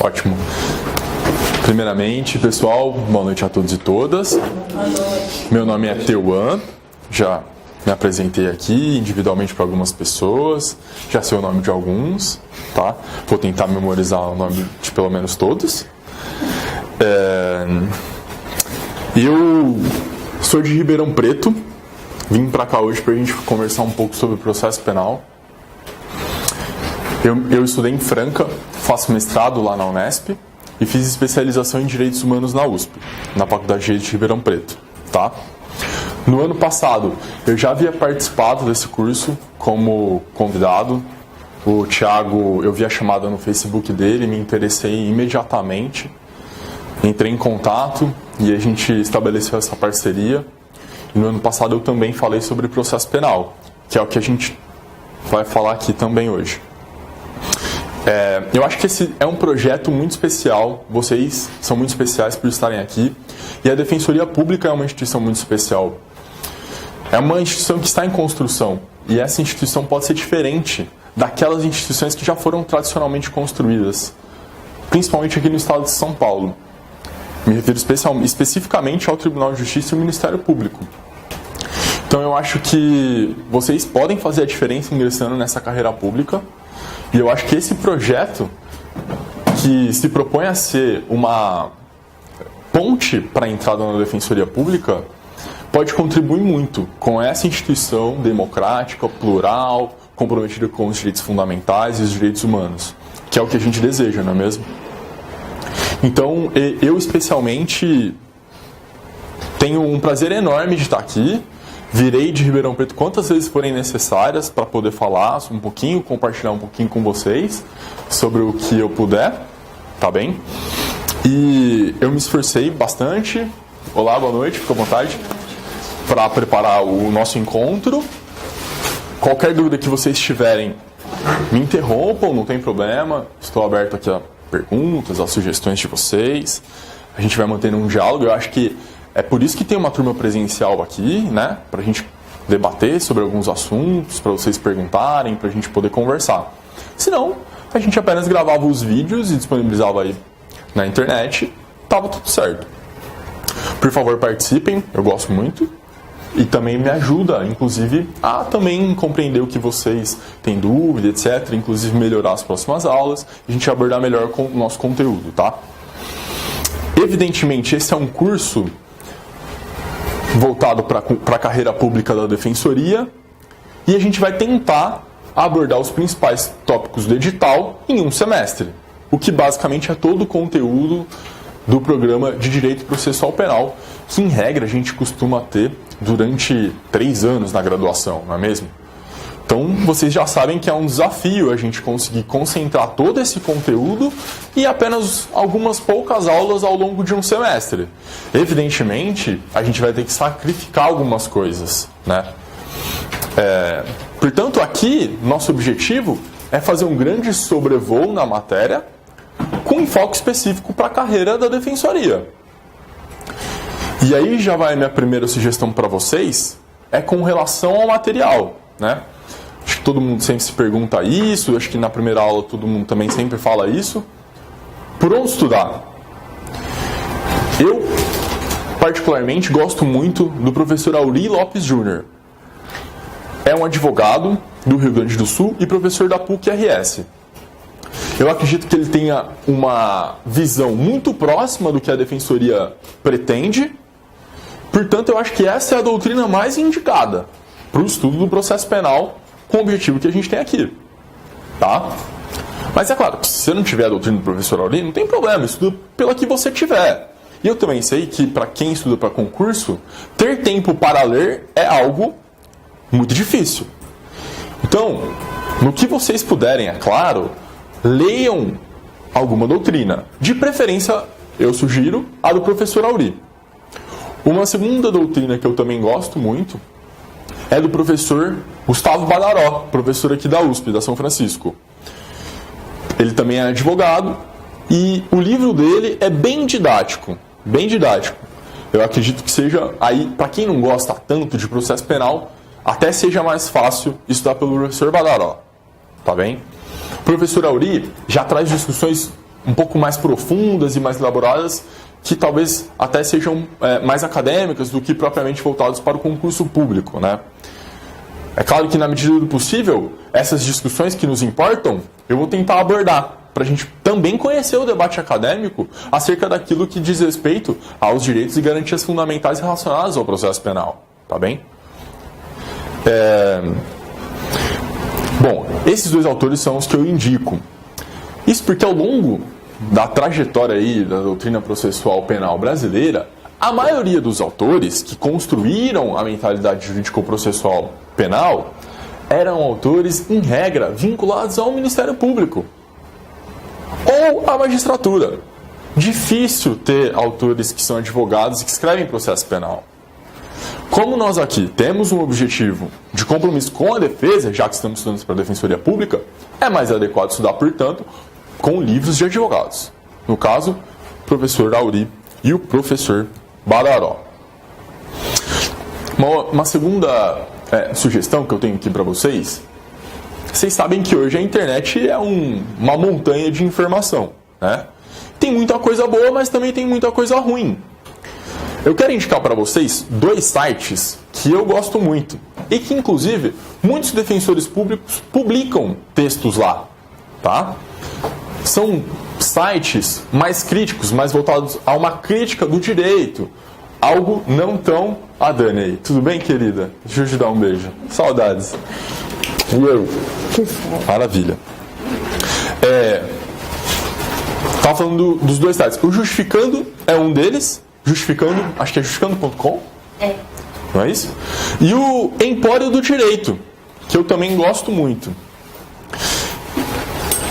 Ótimo. Primeiramente, pessoal, boa noite a todos e todas. Meu nome é Teuan, já me apresentei aqui individualmente para algumas pessoas, já sei o nome de alguns, tá? Vou tentar memorizar o nome de pelo menos todos. Eu sou de Ribeirão Preto, vim para cá hoje para a gente conversar um pouco sobre o processo penal. Eu estudei em Franca, faço mestrado lá na Unesp e fiz especialização em Direitos Humanos na USP, na Faculdade de Direito de Ribeirão Preto, tá? No ano passado, eu já havia participado desse curso como convidado. O Thiago, eu vi a chamada no Facebook dele, me interessei imediatamente, entrei em contato e a gente estabeleceu essa parceria. E no ano passado eu também falei sobre processo penal, que é o que a gente vai falar aqui também hoje. Eu acho que esse é um projeto muito especial, vocês são muito especiais por estarem aqui, e a Defensoria Pública é uma instituição muito especial. É uma instituição que está em construção, e essa instituição pode ser diferente daquelas instituições que já foram tradicionalmente construídas, principalmente aqui no estado de São Paulo. Me refiro especificamente ao Tribunal de Justiça e ao Ministério Público. Então eu acho que vocês podem fazer a diferença ingressando nessa carreira pública, e eu acho que esse projeto, que se propõe a ser uma ponte para a entrada na Defensoria Pública, pode contribuir muito com essa instituição democrática, plural, comprometida com os direitos fundamentais e os direitos humanos, que é o que a gente deseja, não é mesmo? Então, eu especialmente tenho um prazer enorme de estar aqui. Virei de Ribeirão Preto quantas vezes forem necessárias para poder falar um pouquinho, compartilhar um pouquinho com vocês sobre o que eu puder, tá bem? E eu me esforcei bastante. Olá, boa noite, fica à vontade, para preparar o nosso encontro. Qualquer dúvida que vocês tiverem, me interrompam, não tem problema. Estou aberto aqui a perguntas, a sugestões de vocês. A gente vai mantendo um diálogo. Eu acho que é por isso que tem uma turma presencial aqui, né? Para a gente debater sobre alguns assuntos, para vocês perguntarem, para a gente poder conversar. Senão, a gente apenas gravava os vídeos e disponibilizava aí na internet, tava tudo certo. Por favor, participem, eu gosto muito. E também me ajuda, inclusive, a também compreender o que vocês têm dúvida, etc. Inclusive melhorar as próximas aulas, e a gente abordar melhor com o nosso conteúdo, tá? Evidentemente, esse é um curso voltado para a carreira pública da Defensoria, e a gente vai tentar abordar os principais tópicos do edital em um semestre, o que basicamente é todo o conteúdo do programa de Direito Processual Penal, que em regra a gente costuma ter durante 3 anos na graduação, não é mesmo? Então vocês já sabem que é um desafio a gente conseguir concentrar todo esse conteúdo em apenas algumas poucas aulas ao longo de um semestre. Evidentemente, a gente vai ter que sacrificar algumas coisas, né? Portanto, aqui, nosso objetivo é fazer um grande sobrevoo na matéria com enfoque específico para a carreira da Defensoria. E aí já vai a minha primeira sugestão para vocês, é com relação ao material, né? Acho que todo mundo sempre se pergunta isso, acho que na primeira aula todo mundo também sempre fala isso. Por onde estudar? Eu, particularmente, gosto muito do professor Auri Lopes Júnior. É um advogado do Rio Grande do Sul e professor da PUC-RS. Eu acredito que ele tenha uma visão muito próxima do que a Defensoria pretende. Portanto, eu acho que essa é a doutrina mais indicada para o estudo do processo penal com o objetivo que a gente tem aqui, tá? Mas é claro, se você não tiver a doutrina do professor Auri, não tem problema, estuda pela que você tiver. E eu também sei que para quem estuda para concurso, ter tempo para ler é algo muito difícil. Então, no que vocês puderem, é claro, leiam alguma doutrina. De preferência, eu sugiro a do professor Auri. Uma segunda doutrina que eu também gosto muito é do professor Gustavo Badaró, professor aqui da USP, da São Francisco. Ele também é advogado e o livro dele é bem didático, bem didático. Eu acredito que seja, aí, para quem não gosta tanto de processo penal, até seja mais fácil estudar pelo professor Badaró, tá bem? O professor Auri já traz discussões um pouco mais profundas e mais elaboradas, que talvez até sejam mais acadêmicas do que propriamente voltadas para o concurso público, né? É claro que, na medida do possível, essas discussões que nos importam, eu vou tentar abordar, para a gente também conhecer o debate acadêmico acerca daquilo que diz respeito aos direitos e garantias fundamentais relacionados ao processo penal, tá bem? Bom, esses dois autores são os que eu indico. Isso porque ao longo da trajetória aí da doutrina processual penal brasileira, a maioria dos autores que construíram a mentalidade jurídico-processual penal eram autores, em regra, vinculados ao Ministério Público ou à magistratura. Difícil ter autores que são advogados e que escrevem processo penal. Como nós aqui temos um objetivo de compromisso com a defesa, já que estamos estudando para a Defensoria Pública, é mais adequado estudar, portanto, com livros de advogados. No caso, o professor Auri e o professor Badaró. Uma segunda sugestão que eu tenho aqui para vocês. Vocês sabem que hoje a internet é uma montanha de informação, né? Tem muita coisa boa, mas também tem muita coisa ruim. Eu quero indicar para vocês 2 sites que eu gosto muito e que, inclusive, muitos defensores públicos publicam textos lá, tá? São sites mais críticos, mais voltados a uma crítica do direito, algo não tão... Ah, Dani aí, tudo bem, querida? Deixa eu te dar um beijo. Saudades. E eu? Maravilha. Tava falando dos 2 sites. O Justificando é um deles. Justificando, acho que é justificando.com. Não é isso? E o Empório do Direito, que eu também gosto muito.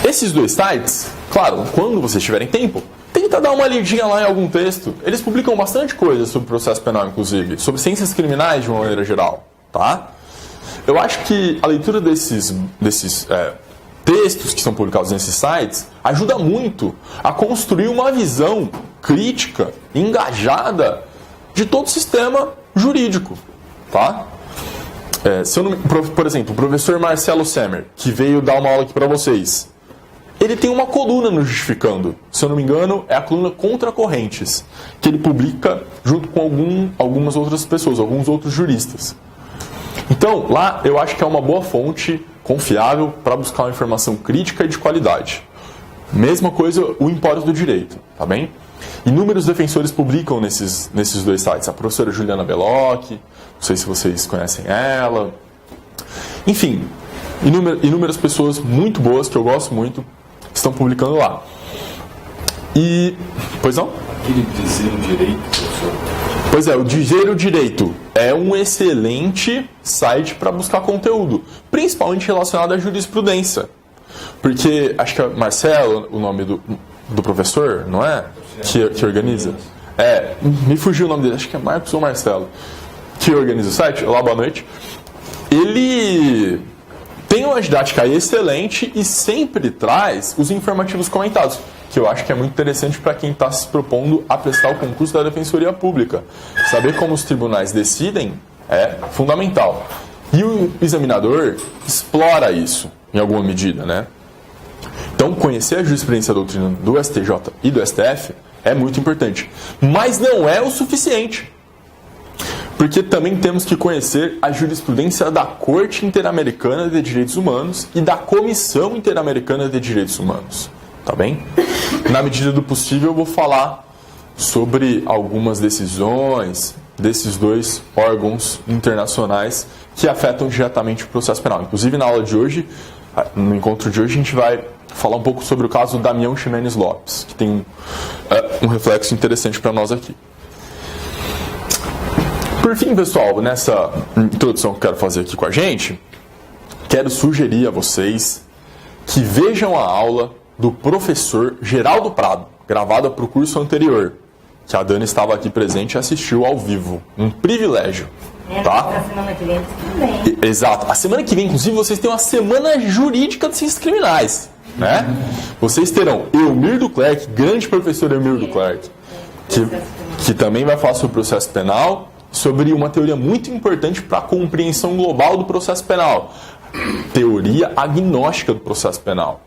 Esses 2 sites, claro, quando vocês tiverem tempo, tenta dar uma lidinha lá em algum texto. Eles publicam bastante coisa sobre processo penal, inclusive, sobre ciências criminais de uma maneira geral, tá? Eu acho que a leitura desses textos que são publicados nesses sites ajuda muito a construir uma visão crítica, engajada de todo o sistema jurídico, tá? Por exemplo, o professor Marcelo Semer, que veio dar uma aula aqui para vocês, ele tem uma coluna no Justificando, se eu não me engano, é a coluna Contra Correntes, que ele publica junto com algumas outras pessoas, alguns outros juristas. Então, lá eu acho que é uma boa fonte confiável para buscar uma informação crítica e de qualidade. Mesma coisa o Empório do Direito, tá bem? Inúmeros defensores publicam nesses 2 sites. A professora Juliana Belloc, não sei se vocês conhecem ela. Enfim, inúmeras pessoas muito boas, que eu gosto muito, estão publicando lá. E... Pois não? Aquele Dizer o Direito, professor. Pois é, o Dizer o Direito é um excelente site para buscar conteúdo, principalmente relacionado à jurisprudência. Porque, acho que é Marcelo, o nome do professor, não é? Que organiza. Me fugiu o nome dele, acho que é Marcos ou Marcelo, que organiza o site. Olá, boa noite. Ele tem uma didática excelente e sempre traz os informativos comentados, que eu acho que é muito interessante para quem está se propondo a prestar o concurso da Defensoria Pública. Saber como os tribunais decidem é fundamental. E o examinador explora isso, em alguma medida, né? Então, conhecer a jurisprudência da doutrina do STJ e do STF é muito importante. Mas não é o suficiente. Porque também temos que conhecer a jurisprudência da Corte Interamericana de Direitos Humanos e da Comissão Interamericana de Direitos Humanos. Tá bem? Na medida do possível, eu vou falar sobre algumas decisões desses 2 órgãos internacionais que afetam diretamente o processo penal. Inclusive, na aula de hoje, no encontro de hoje, a gente vai falar um pouco sobre o caso Damião Ximenes Lopes, que tem um reflexo interessante para nós aqui. Por fim, pessoal, nessa introdução que eu quero fazer aqui com a gente, quero sugerir a vocês que vejam a aula do professor Geraldo Prado, gravada para o curso anterior, que a Dani estava aqui presente e assistiu ao vivo. Um privilégio. Tá? A semana que vem também. Exato. A semana que vem, inclusive, vocês têm uma semana jurídica de ciências criminais, né? Vocês terão Elmir Duclerc, grande professor Elmir Duclerc, que também vai falar sobre o processo penal, sobre uma teoria muito importante para a compreensão global do processo penal. Teoria agnóstica do processo penal.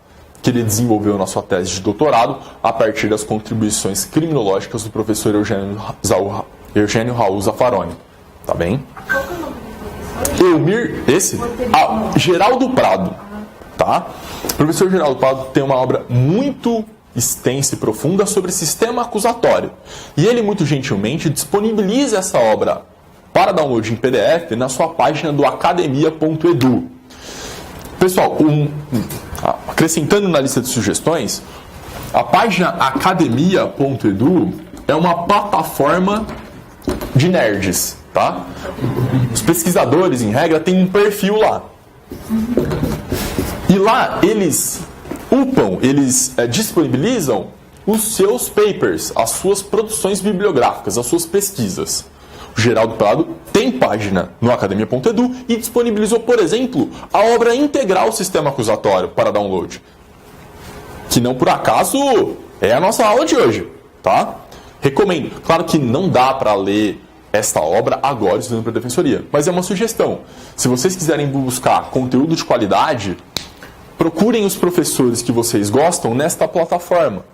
que ele desenvolveu na sua tese de doutorado a partir das contribuições criminológicas do professor Eugênio Raul Zaffaroni. Tá bem? Qual que é o nome do professor? Elmir, esse? Geraldo Prado. Tá? O professor Geraldo Prado tem uma obra muito extensa e profunda sobre sistema acusatório. E ele, muito gentilmente, disponibiliza essa obra para download em PDF na sua página do academia.edu. Pessoal, acrescentando na lista de sugestões, a página academia.edu é uma plataforma de nerds, tá? Os pesquisadores, em regra, têm um perfil lá. E lá eles disponibilizam os seus papers, as suas produções bibliográficas, as suas pesquisas. O Geraldo Prado tem página no academia.edu e disponibilizou, por exemplo, a obra integral Sistema Acusatório para download. Que não por acaso é a nossa aula de hoje, tá? Recomendo. Claro que não dá para ler esta obra agora estudando para a Defensoria, mas é uma sugestão. Se vocês quiserem buscar conteúdo de qualidade, procurem os professores que vocês gostam nesta plataforma.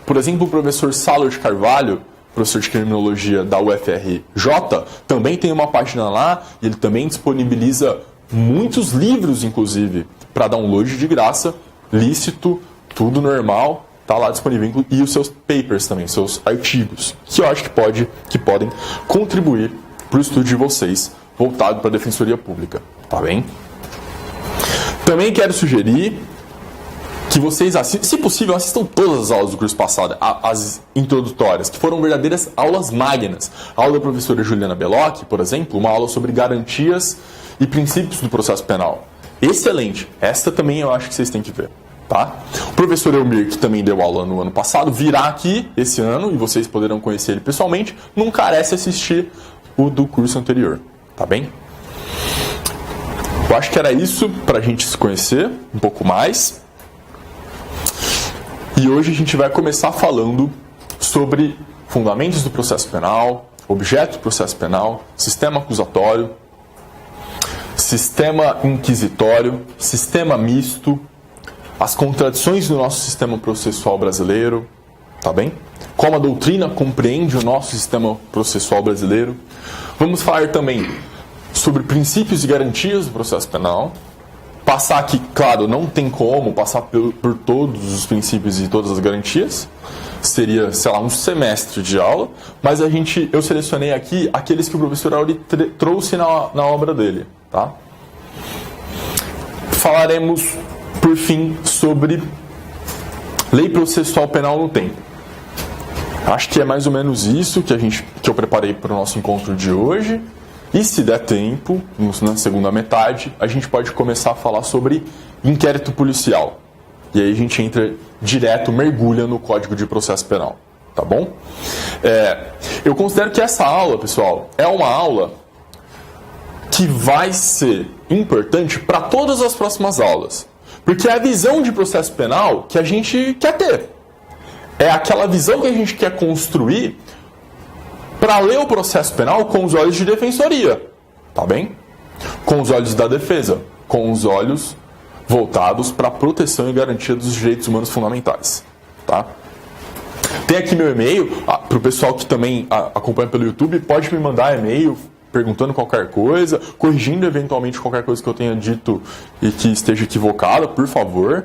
Por exemplo, o professor Sálvio de Carvalho, professor de Criminologia da UFRJ, também tem uma página lá e ele também disponibiliza muitos livros, inclusive, para download de graça, lícito, tudo normal, está lá disponível. E os seus papers também, seus artigos, que eu acho que podem contribuir para o estudo de vocês, voltado para a Defensoria Pública. Tá bem? Também quero sugerir que vocês, se possível, assistam todas as aulas do curso passado, as introdutórias, que foram verdadeiras aulas magnas. A aula da professora Juliana Belocchi, por exemplo, uma aula sobre garantias e princípios do processo penal. Excelente. Esta também eu acho que vocês têm que ver. Tá? O professor Elmir, que também deu aula no ano passado, virá aqui esse ano, e vocês poderão conhecer ele pessoalmente. Não carece assistir o do curso anterior. Tá bem? Eu acho que era isso para a gente se conhecer um pouco mais. E hoje a gente vai começar falando sobre fundamentos do processo penal, objeto do processo penal, sistema acusatório, sistema inquisitório, sistema misto, as contradições do nosso sistema processual brasileiro, tá bem? Como a doutrina compreende o nosso sistema processual brasileiro. Vamos falar também sobre princípios e garantias do processo penal. Passar aqui, claro, não tem como passar por todos os princípios e todas as garantias. Seria, sei lá, um semestre de aula. Mas eu selecionei aqui aqueles que o professor Auri trouxe na obra dele. Tá? Falaremos, por fim, sobre lei processual penal no tempo. Acho que é mais ou menos isso que eu preparei para o nosso encontro de hoje. E se der tempo, na segunda metade, a gente pode começar a falar sobre inquérito policial. E aí a gente entra direto, mergulha no Código de Processo Penal. Tá bom? Eu considero que essa aula, pessoal, é uma aula que vai ser importante para todas as próximas aulas. Porque é a visão de processo penal que a gente quer ter. É aquela visão que a gente quer construir para ler o processo penal com os olhos de defensoria, tá bem? Com os olhos da defesa, com os olhos voltados para a proteção e garantia dos direitos humanos fundamentais, tá? Tem aqui meu e-mail, para o pessoal que também acompanha pelo YouTube, pode me mandar e-mail perguntando qualquer coisa, corrigindo eventualmente qualquer coisa que eu tenha dito e que esteja equivocada, por favor,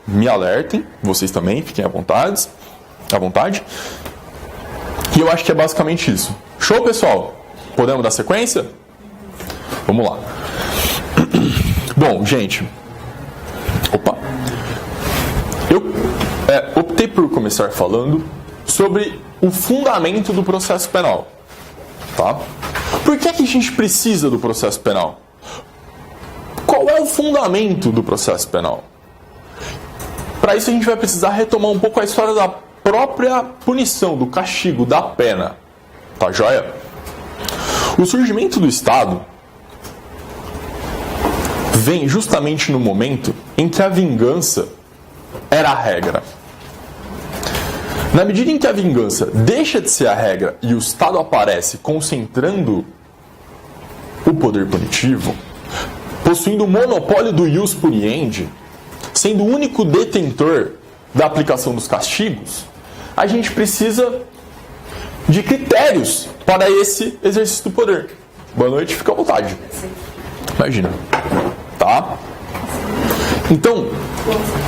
me alertem, vocês também, fiquem à vontade. E eu acho que é basicamente isso. Show, pessoal? Podemos dar sequência? Vamos lá. Bom, gente. Eu optei por começar falando sobre o fundamento do processo penal. Tá? Por que a gente precisa do processo penal? Qual é o fundamento do processo penal? Para isso a gente vai precisar retomar um pouco a história da própria punição, do castigo, da pena. Tá joia? O surgimento do Estado vem justamente no momento em que a vingança era a regra. Na medida em que a vingança deixa de ser a regra e o Estado aparece concentrando o poder punitivo, possuindo o monopólio do ius puniendi, sendo o único detentor da aplicação dos castigos, a gente precisa de critérios para esse exercício do poder. Boa noite, fica à vontade. Imagina. Tá? Então,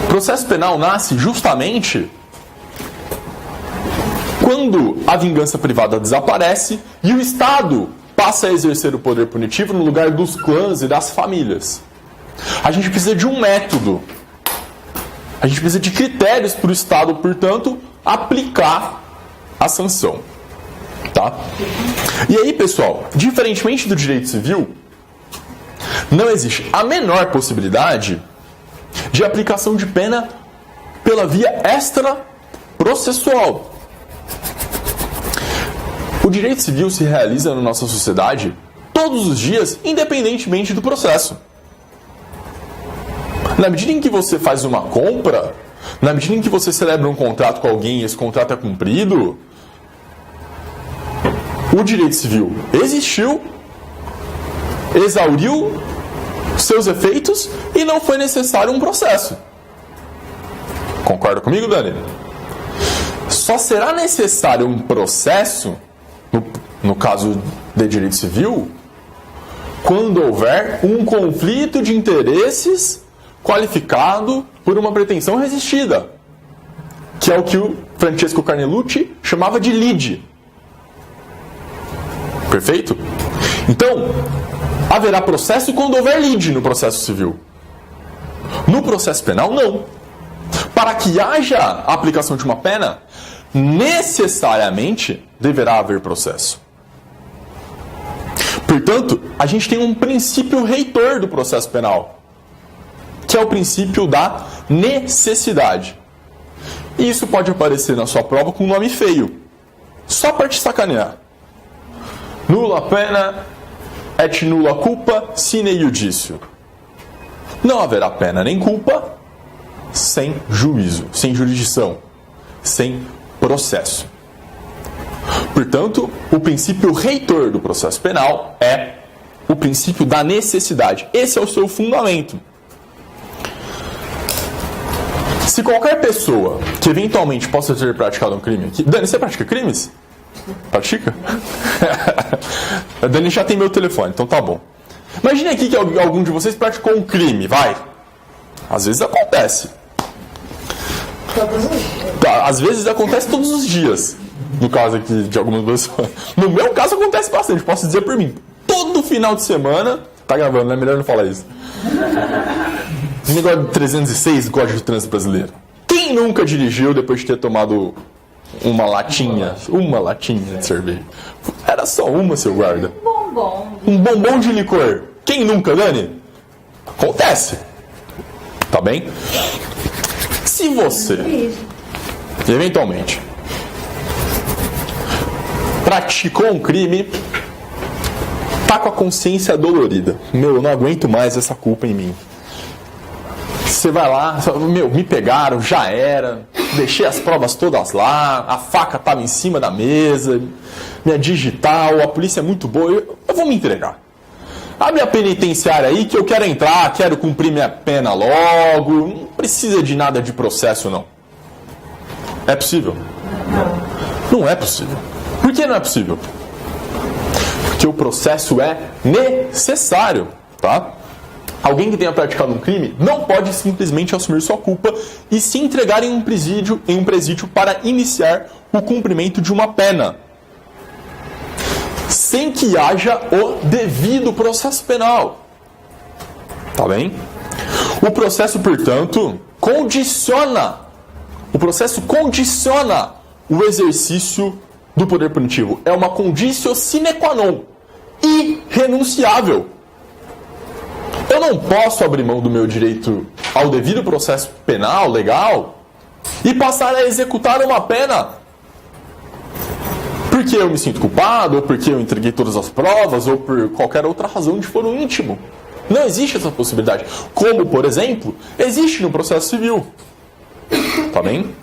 o processo penal nasce justamente quando a vingança privada desaparece e o Estado passa a exercer o poder punitivo no lugar dos clãs e das famílias. A gente precisa de um método. A gente precisa de critérios para o Estado, portanto, aplicar a sanção. Tá? E aí, pessoal, diferentemente do direito civil, não existe a menor possibilidade de aplicação de pena pela via extraprocessual. O direito civil se realiza na nossa sociedade todos os dias, independentemente do processo. Na medida em que você faz uma compra, na medida em que você celebra um contrato com alguém e esse contrato é cumprido, o direito civil existiu, exauriu seus efeitos e não foi necessário um processo. Concorda comigo, Dani? Só será necessário um processo, no caso de direito civil, quando houver um conflito de interesses qualificado por uma pretensão resistida, que é o que o Francesco Carnelucci chamava de lide. Perfeito? Então, haverá processo quando houver lide no processo civil. No processo penal, não. Para que haja a aplicação de uma pena, necessariamente deverá haver processo. Portanto, a gente tem um princípio reitor do processo penal, que é o princípio da necessidade. E isso pode aparecer na sua prova com um nome feio, só para te sacanear. Nulla pena et nulla culpa sine iudicio. Não haverá pena nem culpa sem juízo, sem jurisdição, sem processo. Portanto, o princípio reitor do processo penal é o princípio da necessidade. Esse é o seu fundamento. Se qualquer pessoa que eventualmente possa ter praticado um crime aqui... Dani, você pratica crimes? Pratica? A Dani já tem meu telefone, então tá bom. Imagine aqui que algum de vocês praticou um crime, vai. Às vezes acontece. Tá, às vezes acontece todos os dias. No caso aqui de algumas pessoas. No meu caso acontece bastante, posso dizer por mim. Todo final de semana... Tá gravando, né? Melhor não falar isso. Negócio de 306 do Código de Trânsito Brasileiro. Quem nunca dirigiu depois de ter tomado uma latinha de cerveja? Era só uma, seu guarda. Um bombom de licor. Quem nunca, Dani? Acontece. Tá bem? Se você, eventualmente, praticou um crime, tá com a consciência dolorida. Meu, eu não aguento mais essa culpa em mim. Você vai lá, meu, me pegaram, já era, deixei as provas todas lá, a faca estava em cima da mesa, minha digital, a polícia é muito boa, eu vou me entregar. Abre a penitenciária aí que eu quero entrar, quero cumprir minha pena logo, não precisa de nada de processo não. É possível? Não é possível. Por que não é possível? Porque o processo é necessário, tá? Alguém que tenha praticado um crime não pode simplesmente assumir sua culpa e se entregar em um presídio para iniciar o cumprimento de uma pena, sem que haja o devido processo penal. Tá bem? O processo, portanto, condiciona o exercício do poder punitivo. É uma conditio sine qua non, irrenunciável. Eu não posso abrir mão do meu direito ao devido processo penal, legal, e passar a executar uma pena porque eu me sinto culpado, ou porque eu entreguei todas as provas, ou por qualquer outra razão de foro íntimo. Não existe essa possibilidade. Como, por exemplo, existe no processo civil. Tá bem?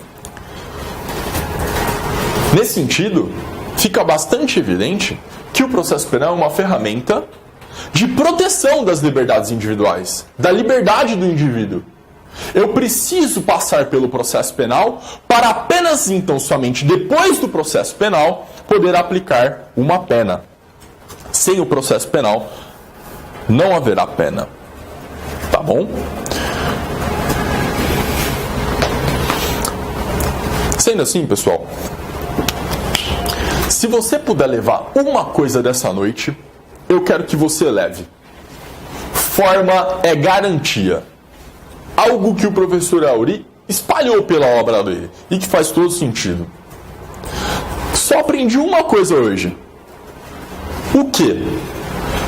Nesse sentido, fica bastante evidente que o processo penal é uma ferramenta de proteção das liberdades individuais, da liberdade do indivíduo. Eu preciso passar pelo processo penal para apenas então, somente depois do processo penal, poder aplicar uma pena. Sem o processo penal, não haverá pena. Tá bom? Sendo assim, pessoal, se você puder levar uma coisa dessa noite, eu quero que você leve. Forma é garantia. Algo que o professor Auri espalhou pela obra dele e que faz todo sentido. Só aprendi uma coisa hoje. O quê?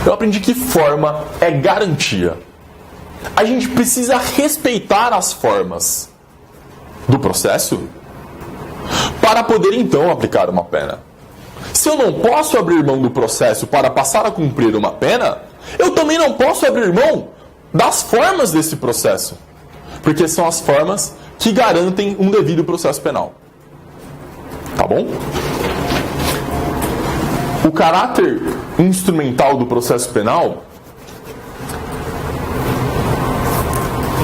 Eu aprendi que forma é garantia. A gente precisa respeitar as formas do processo para poder então aplicar uma pena. Se eu não posso abrir mão do processo para passar a cumprir uma pena, eu também não posso abrir mão das formas desse processo, porque são as formas que garantem um devido processo penal. Tá bom? O caráter instrumental do processo penal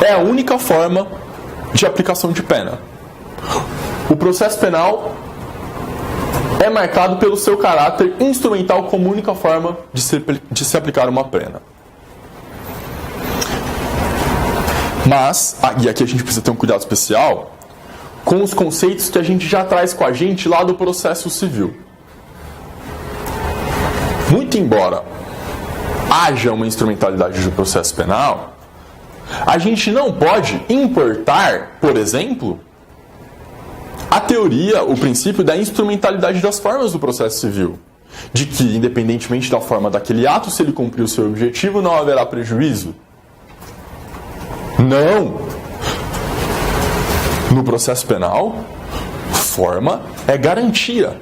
é a única forma de aplicação de pena. O processo penal é marcado pelo seu caráter instrumental como única forma de se aplicar uma pena. Mas, e aqui a gente precisa ter um cuidado especial com os conceitos que a gente já traz com a gente lá do processo civil. Muito embora haja uma instrumentalidade do processo penal, a gente não pode importar, por exemplo, a teoria, o princípio da instrumentalidade das formas do processo civil. De que, independentemente da forma daquele ato, se ele cumprir o seu objetivo, não haverá prejuízo. Não! No processo penal, forma é garantia.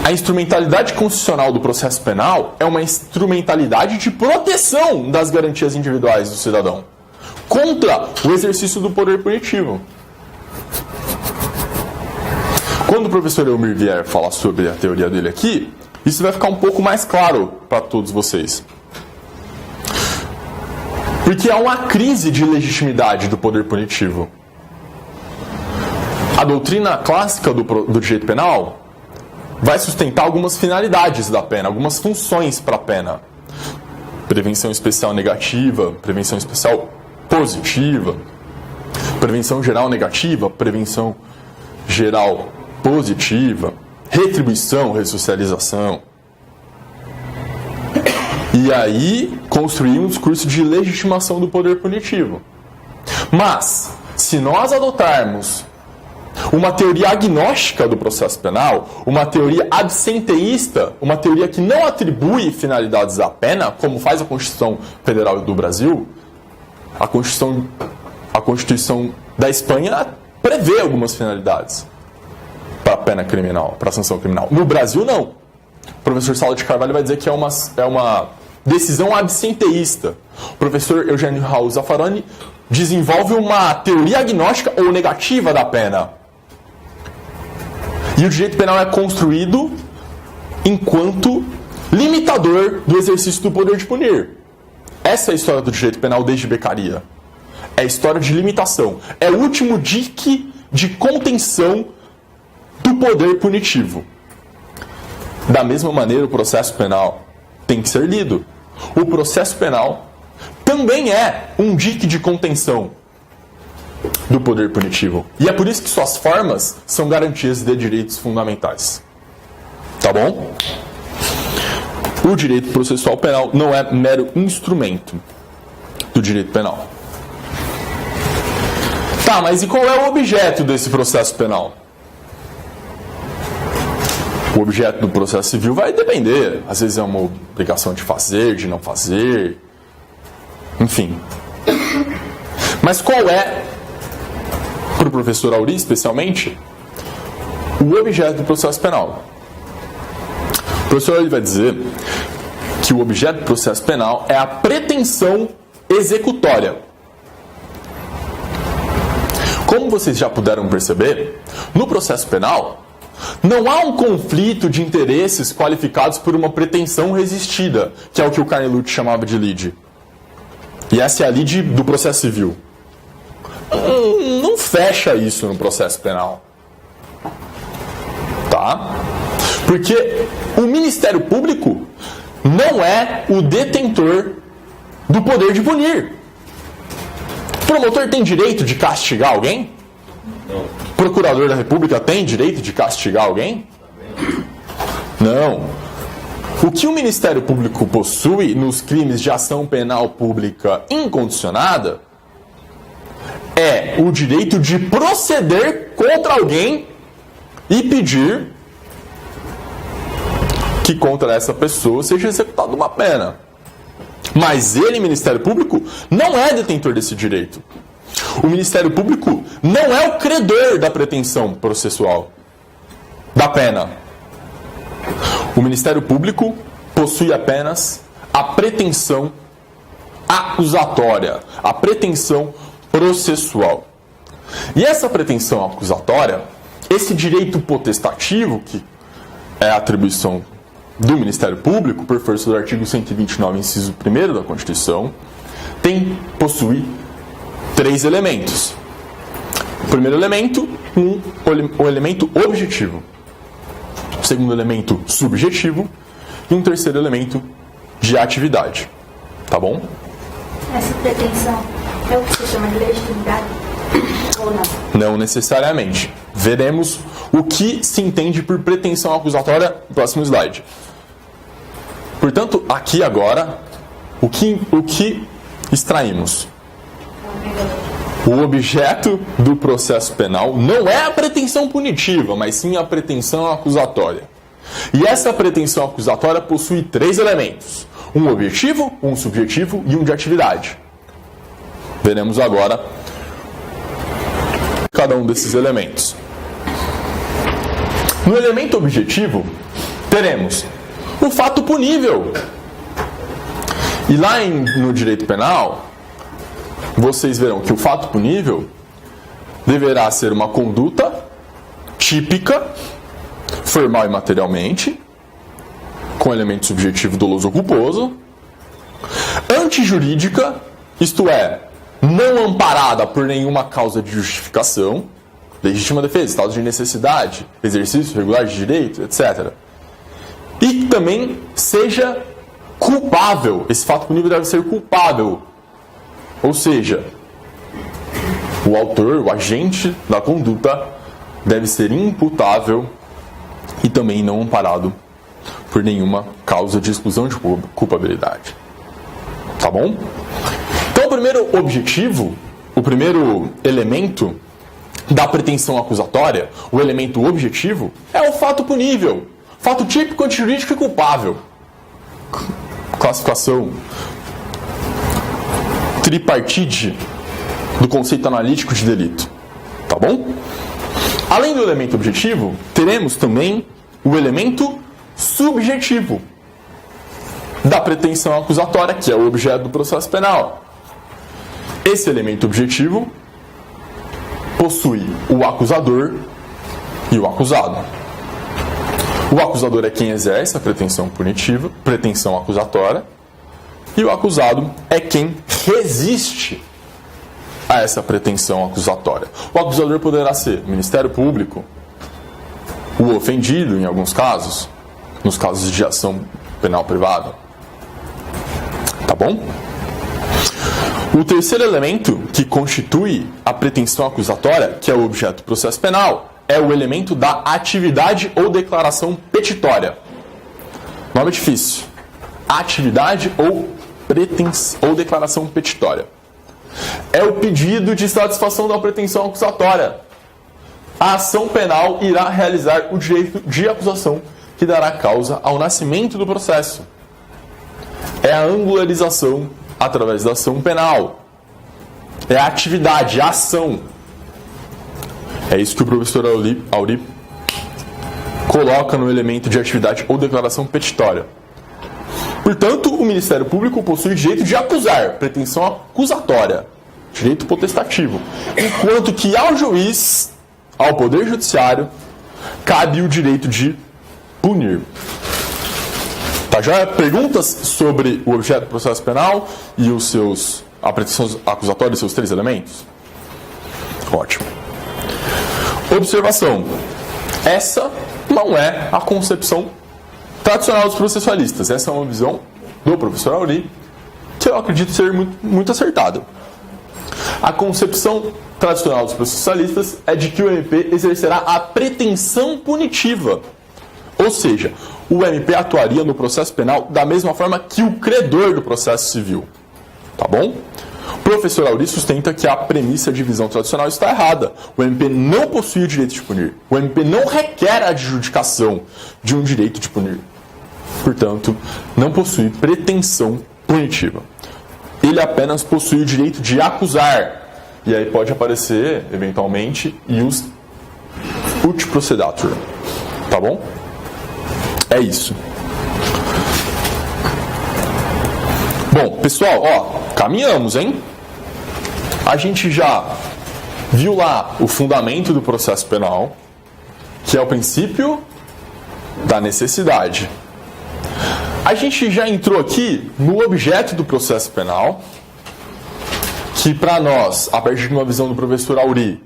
A instrumentalidade constitucional do processo penal é uma instrumentalidade de proteção das garantias individuais do cidadão contra o exercício do poder punitivo. Quando o professor Elmir vier falar sobre a teoria dele aqui, isso vai ficar um pouco mais claro para todos vocês. Porque há uma crise de legitimidade do poder punitivo. A doutrina clássica do direito penal vai sustentar algumas finalidades da pena, algumas funções para a pena. Prevenção especial negativa, prevenção especial positiva, prevenção geral negativa, prevenção geral positiva, retribuição, ressocialização. E aí construir um discurso de legitimação do poder punitivo. Mas, se nós adotarmos uma teoria agnóstica do processo penal, uma teoria absenteísta, uma teoria que não atribui finalidades à pena, como faz a Constituição Federal do Brasil, a Constituição da Espanha prevê algumas finalidades para a pena criminal, para a sanção criminal. No Brasil, não. O professor Saulo de Carvalho vai dizer que é uma decisão absenteísta. O professor Eugênio Raul Zaffaroni desenvolve uma teoria agnóstica ou negativa da pena. E o direito penal é construído enquanto limitador do exercício do poder de punir. Essa é a história do direito penal desde Beccaria. É a história de limitação. É o último dique de contenção do poder punitivo. Da mesma maneira, o processo penal tem que ser lido. O processo penal também é um dique de contenção do poder punitivo. E é por isso que suas formas são garantias de direitos fundamentais. Tá bom? O direito processual penal não é mero instrumento do direito penal. Tá, mas e qual é o objeto desse processo penal? O objeto do processo civil vai depender. Às vezes é uma obrigação de fazer, de não fazer. Enfim. Mas qual é, para o professor Auri especialmente, o objeto do processo penal? O professor Auri vai dizer que o objeto do processo penal é a pretensão executória. Como vocês já puderam perceber, no processo penal, não há um conflito de interesses qualificados por uma pretensão resistida, que é o que o Carnelucci chamava de lide. E essa é a lide do processo civil. Não fecha isso no processo penal. Tá? Porque o Ministério Público não é o detentor do poder de punir. O promotor tem direito de castigar alguém? Não. O procurador da República tem direito de castigar alguém? Não. O que o Ministério Público possui nos crimes de ação penal pública incondicionada é o direito de proceder contra alguém e pedir que contra essa pessoa seja executada uma pena. Mas ele, Ministério Público, não é detentor desse direito. O Ministério Público não é o credor da pretensão processual, da pena. O Ministério Público possui apenas a pretensão acusatória, a pretensão processual. E essa pretensão acusatória, esse direito potestativo, que é a atribuição do Ministério Público, por força do artigo 129, inciso 1º da Constituição, possui 3 elementos. O primeiro elemento, o elemento objetivo. O segundo elemento, subjetivo. E um terceiro elemento, de atividade. Tá bom? Essa pretensão é o que se chama de legitimidade? Ou não? Não necessariamente. Veremos o que se entende por pretensão acusatória no próximo slide. Portanto, aqui agora, o que extraímos? O objeto do processo penal não é a pretensão punitiva, mas sim a pretensão acusatória. E essa pretensão acusatória possui 3 elementos: um objetivo, um subjetivo e um de atividade. Veremos agora cada um desses elementos. No elemento objetivo, teremos o fato punível. E lá no direito penal, vocês verão que o fato punível deverá ser uma conduta típica, formal e materialmente, com elemento subjetivo doloso ou culposo, antijurídica, isto é, não amparada por nenhuma causa de justificação, legítima defesa, estado de necessidade, exercício regular de direito, etc. E também seja culpável. Esse fato punível deve ser culpável. Ou seja, o autor, o agente da conduta, deve ser imputável e também não amparado por nenhuma causa de exclusão de culpabilidade. Tá bom? Então, o primeiro objetivo, o primeiro elemento da pretensão acusatória, o elemento objetivo, é o fato punível. Fato típico, antijurídico e culpável. Classificação tripartite do conceito analítico de delito. Tá bom? Além do elemento objetivo, teremos também o elemento subjetivo da pretensão acusatória, que é o objeto do processo penal. Esse elemento objetivo possui o acusador e o acusado. O acusador é quem exerce a pretensão punitiva, pretensão acusatória, e o acusado é quem resiste a essa pretensão acusatória. O acusador poderá ser o Ministério Público, o ofendido, em alguns casos, nos casos de ação penal privada. Tá bom? O terceiro elemento que constitui a pretensão acusatória, que é o objeto do processo penal, é o elemento da atividade ou declaração petitória. Nome difícil. Atividade ou declaração petitória. É o pedido de satisfação da pretensão acusatória. A ação penal irá realizar o direito de acusação que dará causa ao nascimento do processo. É a angularização através da ação penal. É a atividade, a ação. É isso que o professor Auri coloca no elemento de atividade ou declaração petitória. Portanto, o Ministério Público possui o direito de acusar, pretensão acusatória, direito potestativo, enquanto que ao juiz, ao Poder Judiciário, cabe o direito de punir. Tá, já perguntas sobre o objeto do processo penal e os seus a pretensão acusatória e seus 3 elementos? Ótimo. Observação. Essa não é a concepção tradicional dos processualistas. Essa é uma visão do professor Auri que eu acredito ser muito acertada. A concepção tradicional dos processualistas é de que o MP exercerá a pretensão punitiva. Ou seja, o MP atuaria no processo penal da mesma forma que o credor do processo civil. Tá bom? O professor Auri sustenta que a premissa de visão tradicional está errada. O MP não possui o direito de punir. O MP não requer a adjudicação de um direito de punir. Portanto, não possui pretensão punitiva. Ele apenas possui o direito de acusar. E aí pode aparecer, eventualmente, ius ut procedatur. Tá bom? É isso. Bom, pessoal, ó, caminhamos, hein? A gente já viu lá o fundamento do processo penal, que é o princípio da necessidade. A gente já entrou aqui no objeto do processo penal, que para nós, a partir de uma visão do professor Auri,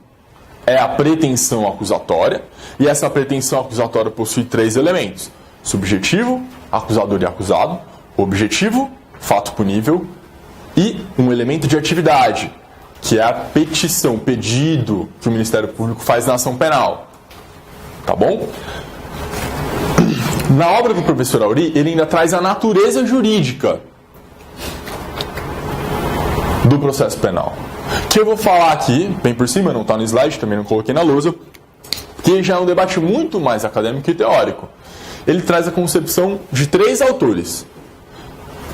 é a pretensão acusatória, e essa pretensão acusatória possui 3 elementos: subjetivo, acusador e acusado; objetivo, fato punível; e um elemento de atividade, que é a petição, pedido que o Ministério Público faz na ação penal. Tá bom? Na obra do professor Auri, ele ainda traz a natureza jurídica do processo penal, que eu vou falar aqui, bem por cima, não está no slide, também não coloquei na lousa, que já é um debate muito mais acadêmico e teórico. Ele traz a concepção de 3 autores: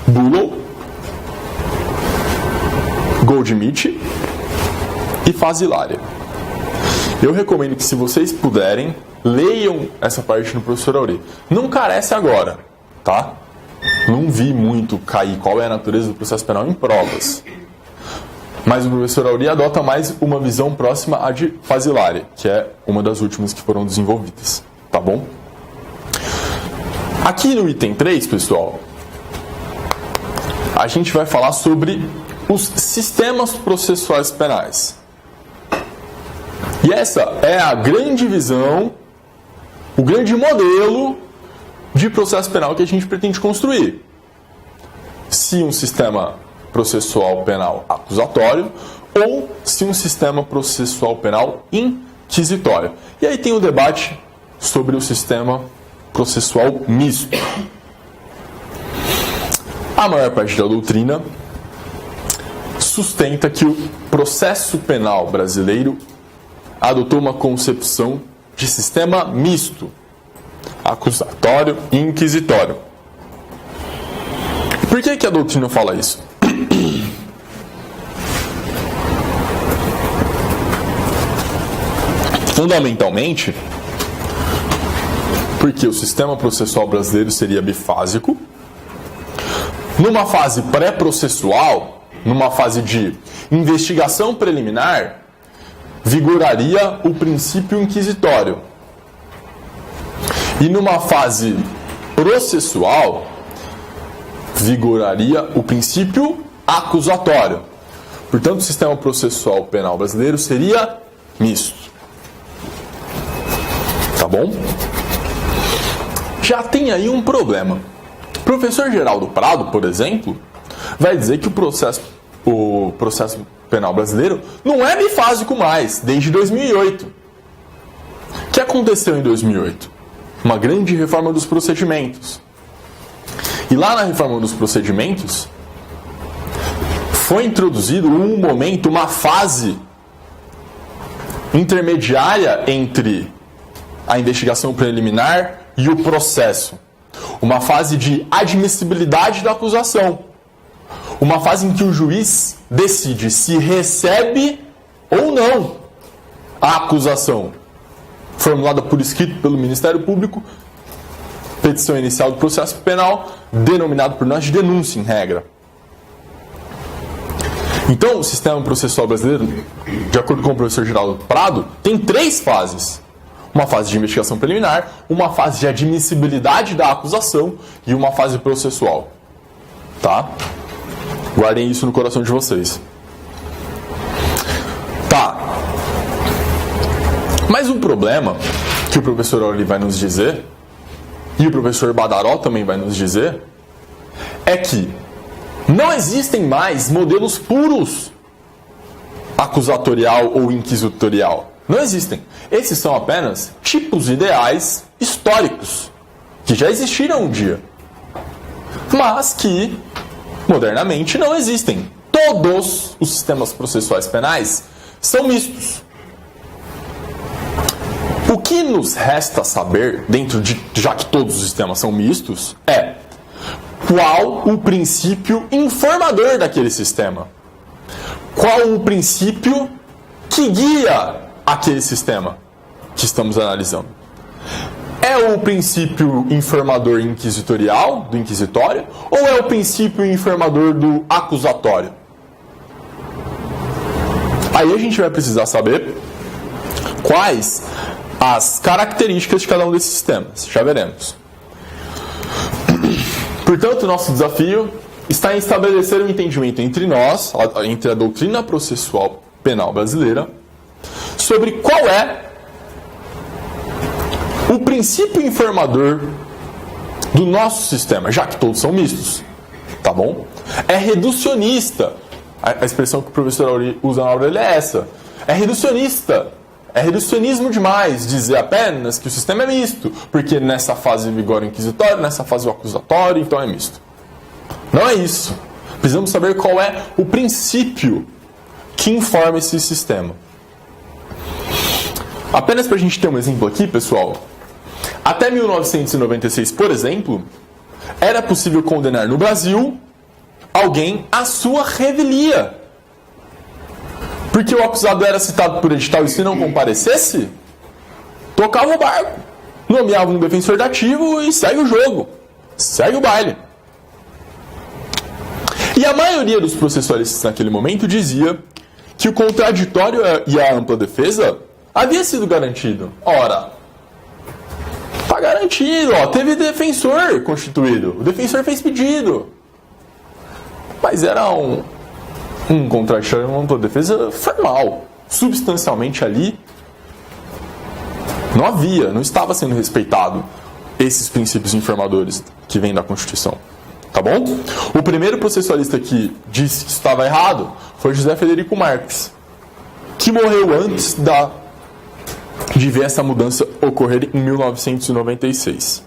Bülow, Goldschmidt e Fazzilari. Eu recomendo que, se vocês puderem, leiam essa parte do professor Auri. Não carece agora, tá? Não vi muito cair qual é a natureza do processo penal em provas. Mas o professor Auri adota mais uma visão próxima à de Fazzilari, que é uma das últimas que foram desenvolvidas. Tá bom? Aqui no item 3, pessoal, a gente vai falar sobre os sistemas processuais penais. E essa é a grande visão, o grande modelo de processo penal que a gente pretende construir. Se um sistema processual penal acusatório ou se um sistema processual penal inquisitório. E aí tem o debate sobre o sistema processual misto. A maior parte da doutrina sustenta que o processo penal brasileiro adotou uma concepção de sistema misto, acusatório e inquisitório. Por que a doutrina fala isso? Fundamentalmente, porque o sistema processual brasileiro seria bifásico. Numa fase pré-processual, numa fase de investigação preliminar, vigoraria o princípio inquisitório. E numa fase processual, vigoraria o princípio acusatório. Portanto, o sistema processual penal brasileiro seria misto. Tá bom? Já tem aí um problema. O professor Geraldo Prado, por exemplo, vai dizer que o processo penal brasileiro não é bifásico mais, desde 2008. O que aconteceu em 2008? Uma grande reforma dos procedimentos. E lá na reforma dos procedimentos, foi introduzido um momento, uma fase intermediária entre a investigação preliminar e o processo. Uma fase de admissibilidade da acusação. Uma fase em que o juiz decide se recebe ou não a acusação formulada por escrito pelo Ministério Público, petição inicial do processo penal, denominado por nós de denúncia, em regra. Então, o sistema processual brasileiro, de acordo com o professor Geraldo Prado, tem 3 fases. Uma fase de investigação preliminar, uma fase de admissibilidade da acusação e uma fase processual. Tá? Guardem isso no coração de vocês. Tá. Mas um problema que o professor Auri vai nos dizer, e o professor Badaró também vai nos dizer, é que não existem mais modelos puros acusatorial ou inquisitorial. Não existem. Esses são apenas tipos ideais históricos, que já existiram um dia, mas que modernamente não existem. Todos os sistemas processuais penais são mistos. O que nos resta saber, já que todos os sistemas são mistos, é qual o princípio informador daquele sistema. Qual o princípio que guia aquele sistema que estamos analisando. É o princípio informador inquisitorial, do inquisitório, ou é o princípio informador do acusatório? Aí a gente vai precisar saber quais as características de cada um desses sistemas. Já veremos. Portanto, nosso desafio está em estabelecer um entendimento entre nós, entre a doutrina processual penal brasileira, sobre qual é o princípio informador do nosso sistema, já que todos são mistos, tá bom? É reducionista. A expressão que o professor Auri usa na aula é essa. É reducionista. É reducionismo demais dizer apenas que o sistema é misto, porque nessa fase vigora o inquisitório, nessa fase o acusatório, então é misto. Não é isso. Precisamos saber qual é o princípio que informa esse sistema. Apenas para a gente ter um exemplo aqui, pessoal. Até 1996, por exemplo, era possível condenar no Brasil alguém à sua revelia. Porque o acusado era citado por edital e se não comparecesse, tocava o barco. Nomeava um defensor dativo e segue o jogo. Segue o baile. E a maioria dos processualistas naquele momento dizia que o contraditório e a ampla defesa havia sido garantido. Ora, está garantido, teve defensor constituído. O defensor fez pedido. Mas era um contraditório e uma ampla defesa formal. Substancialmente ali, não estava sendo respeitado esses princípios informadores que vêm da Constituição. Tá bom? O primeiro processualista que disse que estava errado foi José Federico Marques, que morreu antes de ver essa mudança ocorrer em 1996.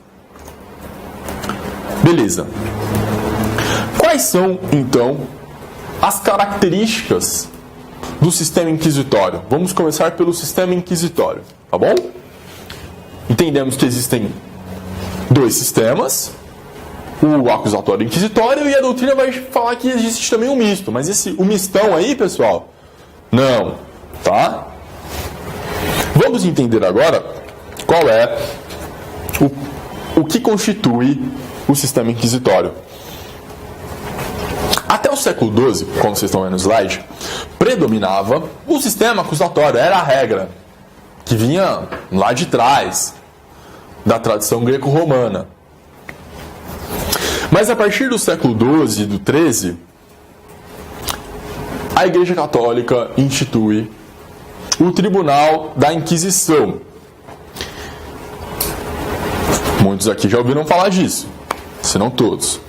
Beleza. Quais são, então, as características do sistema inquisitório? Vamos começar pelo sistema inquisitório, tá bom? Entendemos que existem dois sistemas, o acusatório e o inquisitório, e a doutrina vai falar que existe também um misto. Mas o mistão aí, pessoal, não, tá? Vamos entender agora qual é o que constitui o sistema inquisitório. Até o século XII, como vocês estão vendo no slide, predominava o sistema acusatório, era a regra, que vinha lá de trás, da tradição greco-romana. Mas a partir do século XII e do XIII, a Igreja Católica institui o Tribunal da Inquisição. Muitos aqui já ouviram falar disso, se não todos.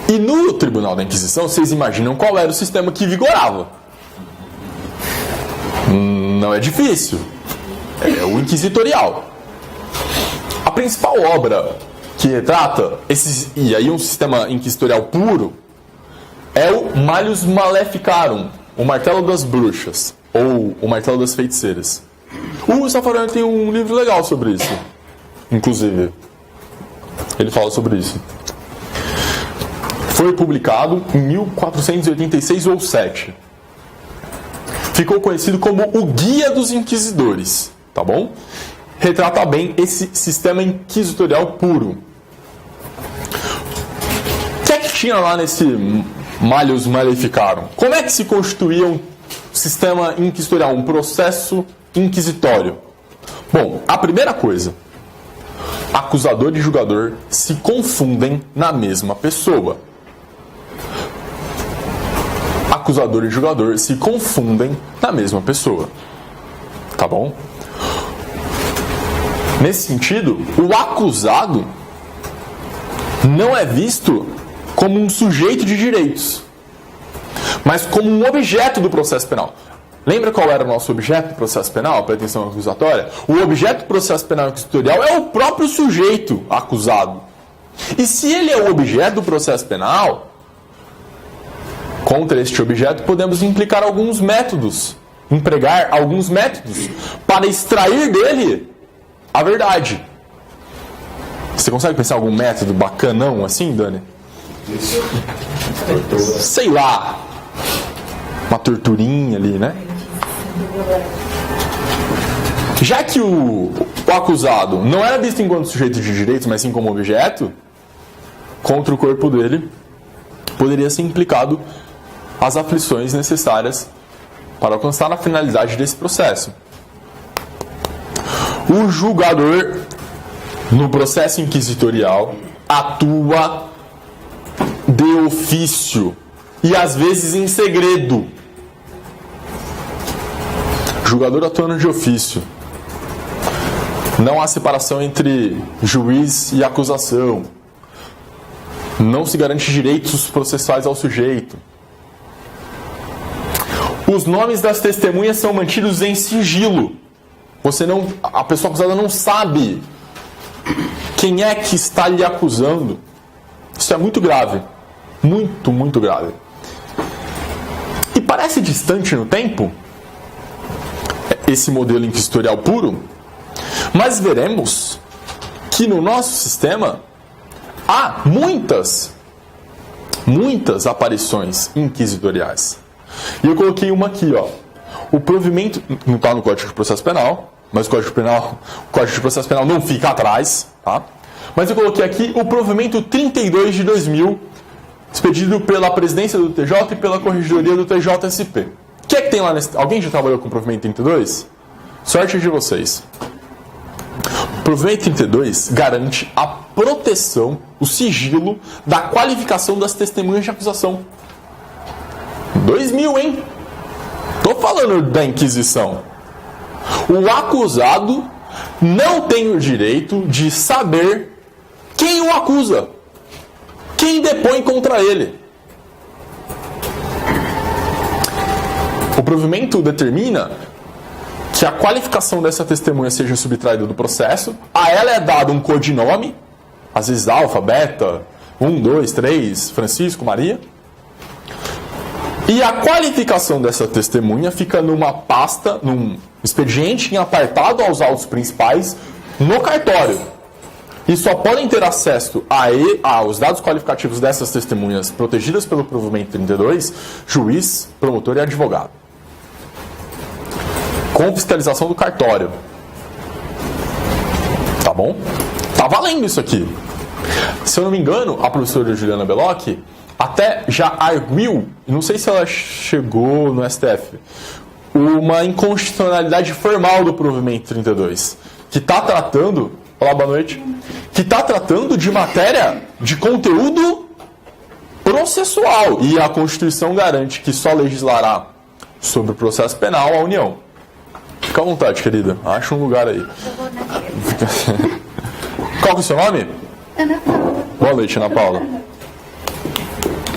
E no Tribunal da Inquisição, vocês imaginam qual era o sistema que vigorava? Não é difícil. É o inquisitorial. A principal obra que retrata e aí um sistema inquisitorial puro é o Malleus Maleficarum, o Martelo das Bruxas, ou o Martelo das Feiticeiras. O Zaffaroni tem um livro legal sobre isso, inclusive. Ele fala sobre isso. Foi publicado em 1486 ou 7. Ficou conhecido como o Guia dos Inquisidores, tá bom? Retrata bem esse sistema inquisitorial puro. O que é que tinha lá nesse Malleus Maleficarum? Como é que se constituía um sistema inquisitorial, um processo inquisitório? Bom, a primeira coisa, acusador e julgador se confundem na mesma pessoa. acusador e julgador se confundem na mesma pessoa. Tá bom? Nesse sentido, o acusado não é visto como um sujeito de direitos, mas como um objeto do processo penal. Lembra qual era o nosso objeto do processo penal, a pretensão acusatória? O objeto do processo penal inquisitorial é o próprio sujeito acusado. E se ele é o objeto do processo penal, contra este objeto podemos implicar alguns métodos, empregar alguns métodos para extrair dele a verdade. Você consegue pensar em algum método bacanão assim, Dani? Sei lá. Uma torturinha ali, né? Já que o acusado não era visto enquanto sujeito de direitos, mas sim como objeto, contra o corpo dele poderia ser implicado as aflições necessárias para alcançar a finalidade desse processo. O julgador, no processo inquisitorial, atua de ofício e às vezes em segredo. Julgador atuando de ofício. Não há separação entre juiz e acusação. Não se garante direitos processuais ao sujeito. Os nomes das testemunhas são mantidos em sigilo. A pessoa acusada não sabe quem é que está lhe acusando. Isso é muito grave. Muito, muito grave. E parece distante no tempo esse modelo inquisitorial puro, mas veremos que no nosso sistema há muitas aparições inquisitoriais. E eu coloquei uma aqui, ó. O provimento não está no Código de Processo Penal, mas o Código de Processo Penal não fica atrás, tá? Mas eu coloquei aqui o provimento 32 de 2000, expedido pela presidência do TJ e pela corregedoria do TJSP. O que é que tem lá nesse... Alguém já trabalhou com o provimento 32? Sorte de vocês. O provimento 32 garante a proteção, o sigilo da qualificação das testemunhas de acusação. 2000, hein? Tô falando da Inquisição. O acusado não tem o direito de saber quem o acusa, quem depõe contra ele. O provimento determina que a qualificação dessa testemunha seja subtraída do processo, a ela é dado um codinome, às vezes alfa, beta, 1, 2, 3, Francisco, Maria, e a qualificação dessa testemunha fica numa pasta, num expediente em apartado aos autos principais, no cartório. E só podem ter acesso aos dados qualificativos dessas testemunhas protegidas pelo provimento 32, juiz, promotor e advogado. Com fiscalização do cartório. Tá bom? Tá valendo isso aqui. Se eu não me engano, a professora Juliana Belocchi até já arguiu, não sei se ela chegou no STF, uma inconstitucionalidade formal do provimento 32, que está tratando, olá, boa noite, que está tratando de matéria de conteúdo processual, e a Constituição garante que só legislará sobre o processo penal a União. Fica à vontade, querida, acha um lugar aí. Qual que é o seu nome? Ana Paula. Boa noite, Ana Paula.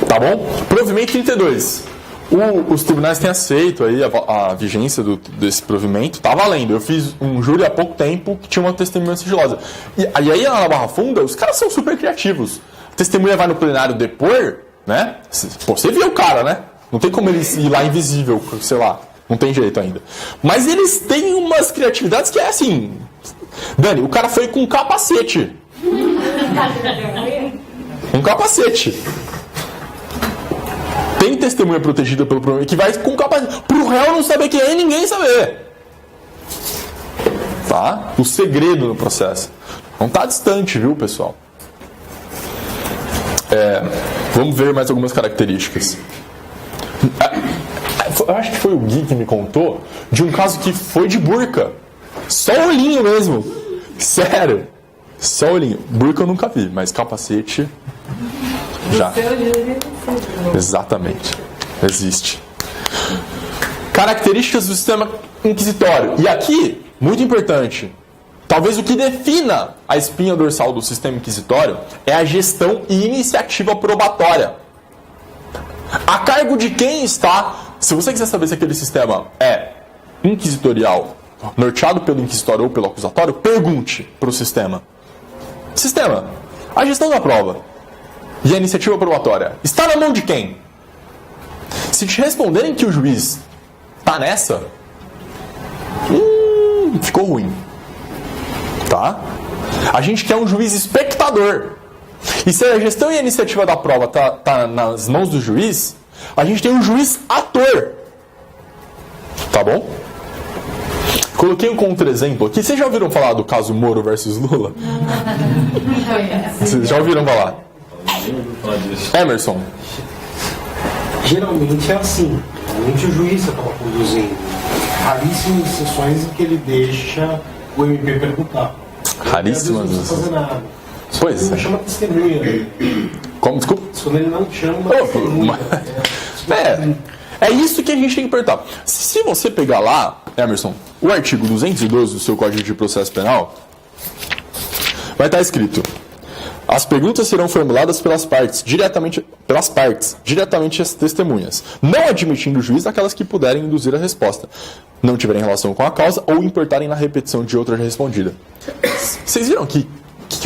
Tá bom? Provimento 32. Os tribunais têm aceito aí a vigência desse provimento. Tá valendo. Eu fiz um júri há pouco tempo que tinha uma testemunha sigilosa. E aí, lá na Barra Funda, os caras são super criativos. A testemunha vai no plenário depor, né? Pô, você viu o cara, né? Não tem como ele ir lá invisível, sei lá. Não tem jeito ainda. Mas eles têm umas criatividades que é assim... Dani, o cara foi com um capacete. Um capacete. Tem testemunha protegida pelo provimento que vai com capacete. Pro réu não saber quem é e ninguém saber. Tá? O segredo no processo. Não tá distante, viu, pessoal? Vamos ver mais algumas características. Eu acho que foi o Gui que me contou de um caso que foi de burca. Só olhinho mesmo. Sério. Só olhinho. Burca eu nunca vi, mas capacete já. Exatamente. Existe. Características do sistema inquisitório. E aqui, muito importante, talvez o que defina a espinha dorsal do sistema inquisitório é a gestão e iniciativa probatória. A cargo de quem está, se você quiser saber se aquele sistema é inquisitorial, norteado pelo inquisitório ou pelo acusatório, pergunte para o sistema. Sistema, a gestão da prova e a iniciativa probatória está na mão de quem? Se te responderem que o juiz está nessa, ficou ruim. Tá? A gente quer um juiz espectador. E se a gestão e a iniciativa da prova tá nas mãos do juiz, a gente tem um juiz ator. Tá bom? Coloquei um contra-exemplo aqui. Vocês já ouviram falar do caso Moro versus Lula? Vocês já ouviram falar? Emerson. Geralmente é assim. Geralmente o juiz acaba conduzindo. Raríssimas exceções em que ele deixa o MP perguntar. Raríssimas vezes não precisa fazer nada. Pois Ele é. não chama testemunha. Como? Desculpa. Quando ele não chama testemunha. É isso que a gente tem que perguntar. Se você pegar lá, Emerson, o artigo 212 do seu Código de Processo Penal, vai estar escrito: as perguntas serão formuladas pelas partes, diretamente às testemunhas, não admitindo o juiz aquelas que puderem induzir a resposta, não tiverem relação com a causa ou importarem na repetição de outra já respondida. Vocês viram que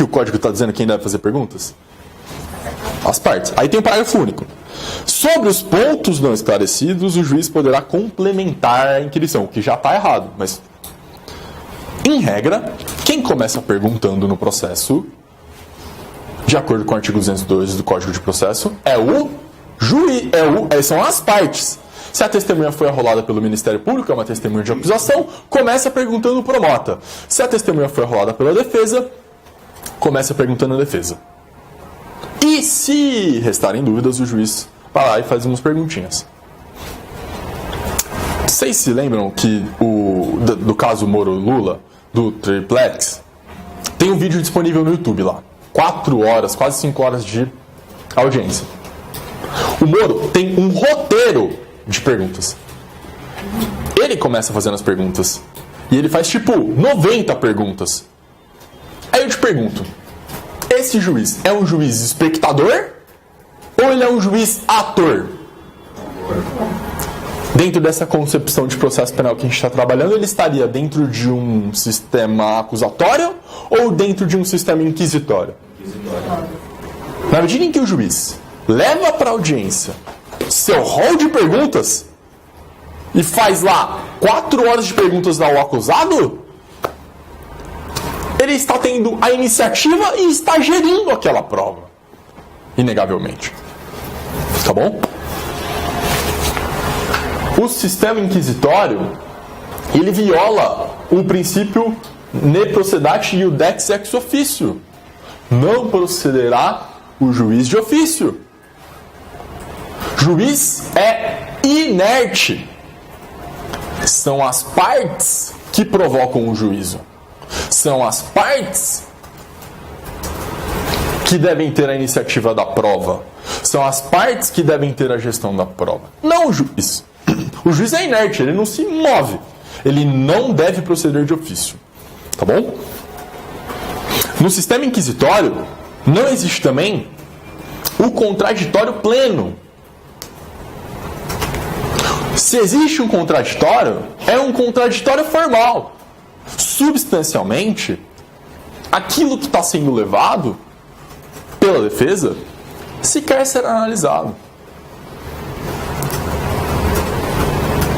o código está dizendo quem deve fazer perguntas? As partes. Aí tem um parágrafo único. Sobre os pontos não esclarecidos, o juiz poderá complementar a inquirição, o que já está errado, mas em regra, quem começa perguntando no processo, de acordo com o artigo 212 do Código de Processo, é o juiz, são as partes. Se a testemunha foi arrolada pelo Ministério Público, é uma testemunha de acusação, começa perguntando pro mota. Se a testemunha foi arrolada pela defesa, começa perguntando a defesa. E se restarem dúvidas, o juiz vai lá e faz umas perguntinhas. Vocês se lembram que do caso Moro-Lula, do triplex, tem um vídeo disponível no YouTube lá. 4 horas, quase 5 horas de audiência. O Moro tem um roteiro de perguntas. Ele começa fazendo as perguntas. E ele faz tipo 90 perguntas. Aí eu te pergunto, esse juiz é um juiz espectador ou ele é um juiz ator? Dentro dessa concepção de processo penal que a gente está trabalhando, ele estaria dentro de um sistema acusatório ou dentro de um sistema inquisitório? Na medida em que o juiz leva para a audiência seu rol de perguntas e faz lá 4 horas de perguntas ao acusado, ele está tendo a iniciativa e está gerindo aquela prova. Inegavelmente. Tá bom? O sistema inquisitório, ele viola o princípio ne procedati iudex ex officio. Não procederá o juiz de ofício. Juiz é inerte. São as partes que provocam o juízo. São as partes que devem ter a iniciativa da prova. São as partes que devem ter a gestão da prova. Não o juiz. O juiz é inerte, ele não se move. Ele não deve proceder de ofício. Tá bom? No sistema inquisitório, não existe também o contraditório pleno. Se existe um contraditório, é um contraditório formal. Substancialmente, aquilo que está sendo levado pela defesa sequer será analisado.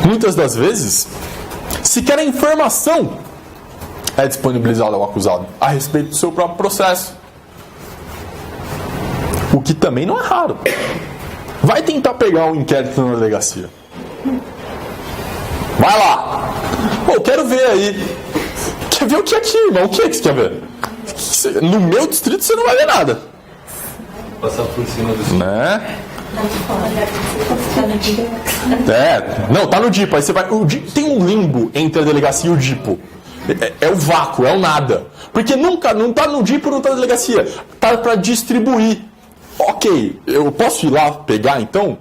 Muitas das vezes, sequer a informação é disponibilizada ao acusado a respeito do seu próprio processo. O que também não é raro. Vai tentar pegar um inquérito na delegacia. Vai lá. Pô, quero ver aí. Quer ver o que é aqui, irmão? O que é que você quer ver? No meu distrito você não vai ver nada. Passar por cima do... Né? Não, tá no DIPO. Aí você vai. Tem um limbo entre a delegacia e o DIPO. É o vácuo, é o nada. Porque nunca, não tá no DIPO, não tá na delegacia. Tá pra distribuir. Ok, eu posso ir lá pegar então?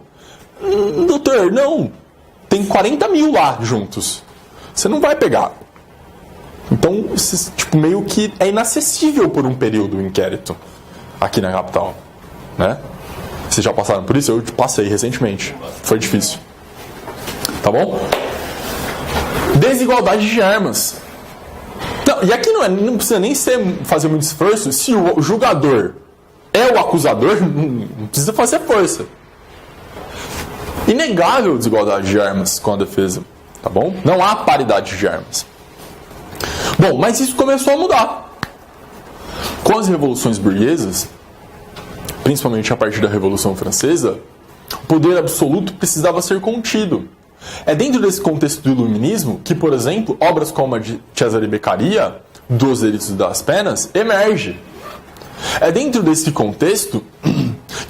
Doutor, não. tem 40 mil lá juntos. Você não vai pegar. Então, tipo, meio que é inacessível por um período o inquérito aqui na capital, né? Vocês já passaram por isso? Eu passei recentemente. Foi difícil. Tá bom? Desigualdade de armas. Não, e aqui não precisa nem fazer muito esforço. Se o julgador é o acusador, não precisa fazer força. Inegável desigualdade de armas com a defesa. Tá bom? Não há paridade de armas. Bom, mas isso começou a mudar. Com as revoluções burguesas, principalmente a partir da Revolução Francesa, o poder absoluto precisava ser contido. É dentro desse contexto do iluminismo que, por exemplo, obras como a de Cesare Beccaria, Dos Delitos e das Penas, emerge. É dentro desse contexto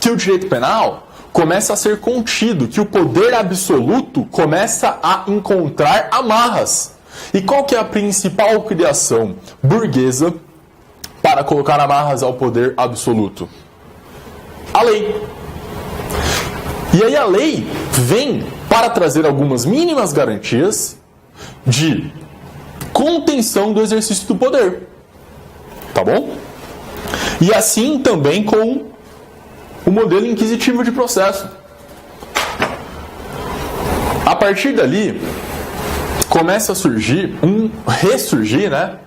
que o direito penal começa a ser contido, que o poder absoluto começa a encontrar amarras. E qual que é a principal criação burguesa para colocar amarras ao poder absoluto? A lei. E aí a lei vem para trazer algumas mínimas garantias de contenção do exercício do poder. Tá bom? E assim também com o modelo inquisitivo de processo. A partir dali, começa a ressurgir, né,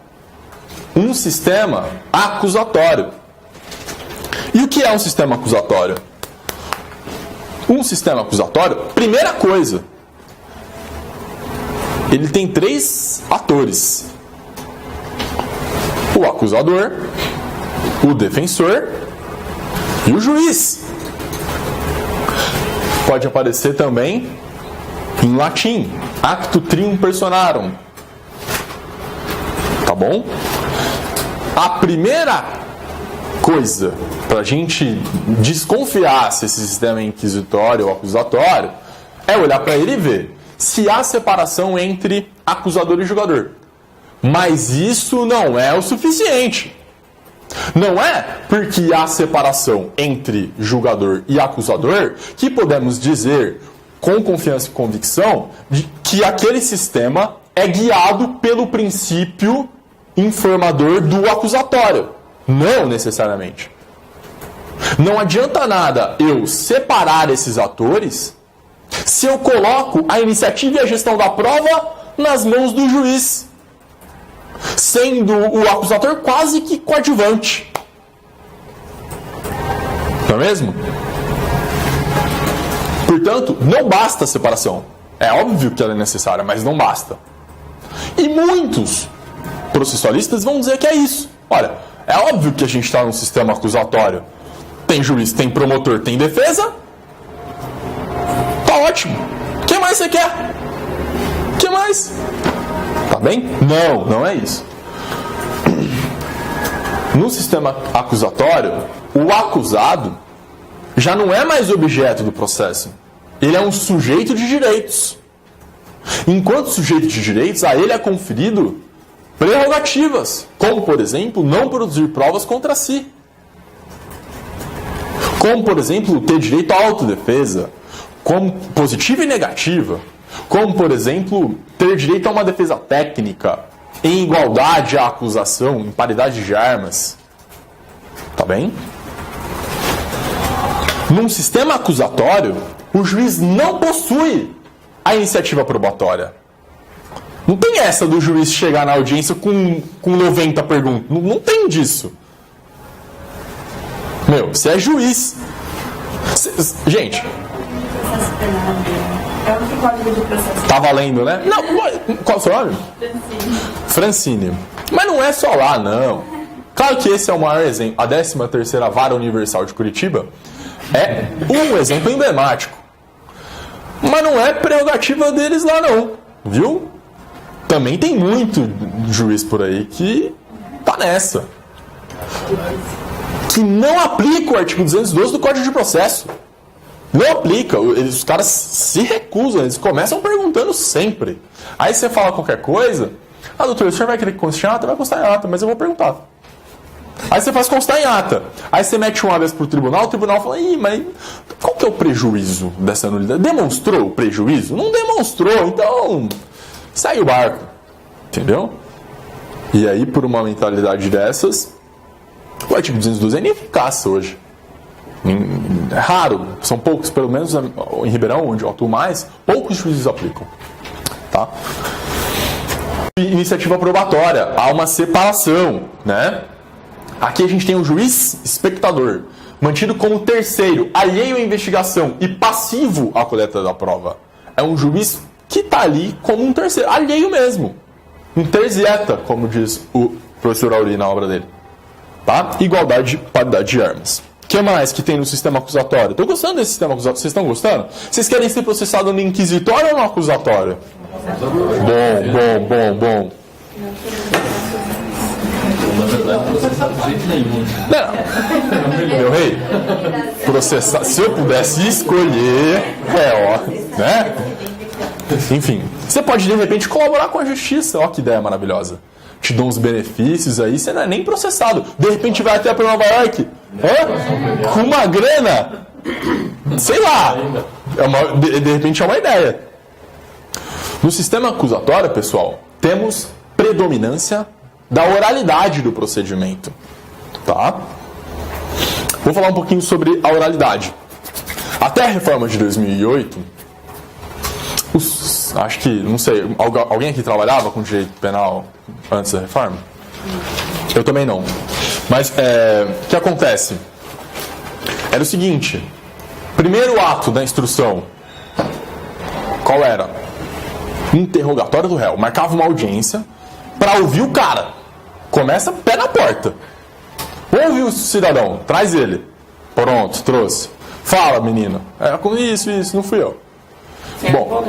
um sistema acusatório. E o que é um sistema acusatório? Um sistema acusatório, primeira coisa, ele tem 3 atores: o acusador, o defensor e o juiz. Pode aparecer também em latim, actu trium personarum. Tá bom? A primeira coisa para a gente desconfiar se esse sistema é inquisitório ou acusatório é olhar para ele e ver se há separação entre acusador e julgador. Mas isso não é o suficiente. Não é porque há separação entre julgador e acusador que podemos dizer com confiança e convicção que aquele sistema é guiado pelo princípio informador do acusatório. Não necessariamente. Não adianta nada eu separar esses atores se eu coloco a iniciativa e a gestão da prova nas mãos do juiz, sendo o acusador quase que coadjuvante. Não é mesmo? Portanto, não basta a separação. É óbvio que ela é necessária, mas não basta. E muitos processualistas vão dizer que é isso. Olha, é óbvio que a gente está num sistema acusatório. Tem juiz, tem promotor, tem defesa. Tá ótimo. O que mais você quer? O que mais? Tá bem? Não, não é isso. No sistema acusatório, o acusado já não é mais objeto do processo. Ele é um sujeito de direitos. Enquanto sujeito de direitos, a ele é conferido prerrogativas, como, por exemplo, não produzir provas contra si. Como, por exemplo, ter direito à autodefesa, como positiva e negativa. Como, por exemplo, ter direito a uma defesa técnica, em igualdade à acusação, em paridade de armas. Tá bem? Num sistema acusatório, o juiz não possui a iniciativa probatória. Não tem essa do juiz chegar na audiência com 90 perguntas. Não tem disso. Meu, você é juiz. Gente. Processo penal. É o que código de processo. Tá valendo, né? Não, qual é o seu nome? Francine. Mas não é só lá, não. Claro que esse é o maior exemplo. A 13ª Vara Universal de Curitiba é um exemplo emblemático. Mas não é prerrogativa deles lá, não. Viu? Também tem muito juiz por aí que tá nessa. Que não aplica o artigo 212 do Código de Processo. Não aplica. Os caras se recusam. Eles começam perguntando sempre. Aí você fala qualquer coisa. Ah, doutor, o senhor vai querer que conste em ata? Vai constar em ata, mas eu vou perguntar. Aí você faz constar em ata. Aí você mete um habeas pro tribunal, o tribunal fala, mas qual que é o prejuízo dessa nulidade? Demonstrou o prejuízo? Não demonstrou, então segue o barco. Entendeu? E aí, por uma mentalidade dessas, o artigo 212 é ineficaz hoje. É raro, são poucos, pelo menos em Ribeirão, onde eu atuo mais, poucos juízes aplicam. Tá? Iniciativa probatória, há uma separação, né? Aqui a gente tem um juiz espectador, mantido como terceiro, alheio à investigação e passivo à coleta da prova. É um juiz que está ali como um terceiro, alheio mesmo. Um terzieta, como diz o professor Auri na obra dele. Tá? Igualdade, paridade de armas. O que mais que tem no sistema acusatório? Estou gostando desse sistema acusatório. Vocês estão gostando? Vocês querem ser processados no inquisitório ou no acusatório? Bom. Na verdade, processado de jeito nenhum. Não, meu rei, processar, se eu pudesse escolher, né? Enfim, você pode de repente colaborar com a justiça, ó que ideia maravilhosa. Te dão uns benefícios aí, você não é nem processado. De repente vai até para Nova York, com uma grana, sei lá, de repente é uma ideia. No sistema acusatório, pessoal, temos predominância da oralidade do procedimento, tá? Vou falar um pouquinho sobre a oralidade. Até a reforma de 2008, acho que, não sei, alguém aqui trabalhava com direito penal antes da reforma? Eu também não. Mas o que acontece? Era o seguinte, primeiro ato da instrução, qual era? Interrogatório do réu. Marcava uma audiência para ouvir o cara. Começa pé na porta. Ouve o cidadão, traz ele. Pronto, trouxe. Fala, menino. Com isso, não fui eu. Bom,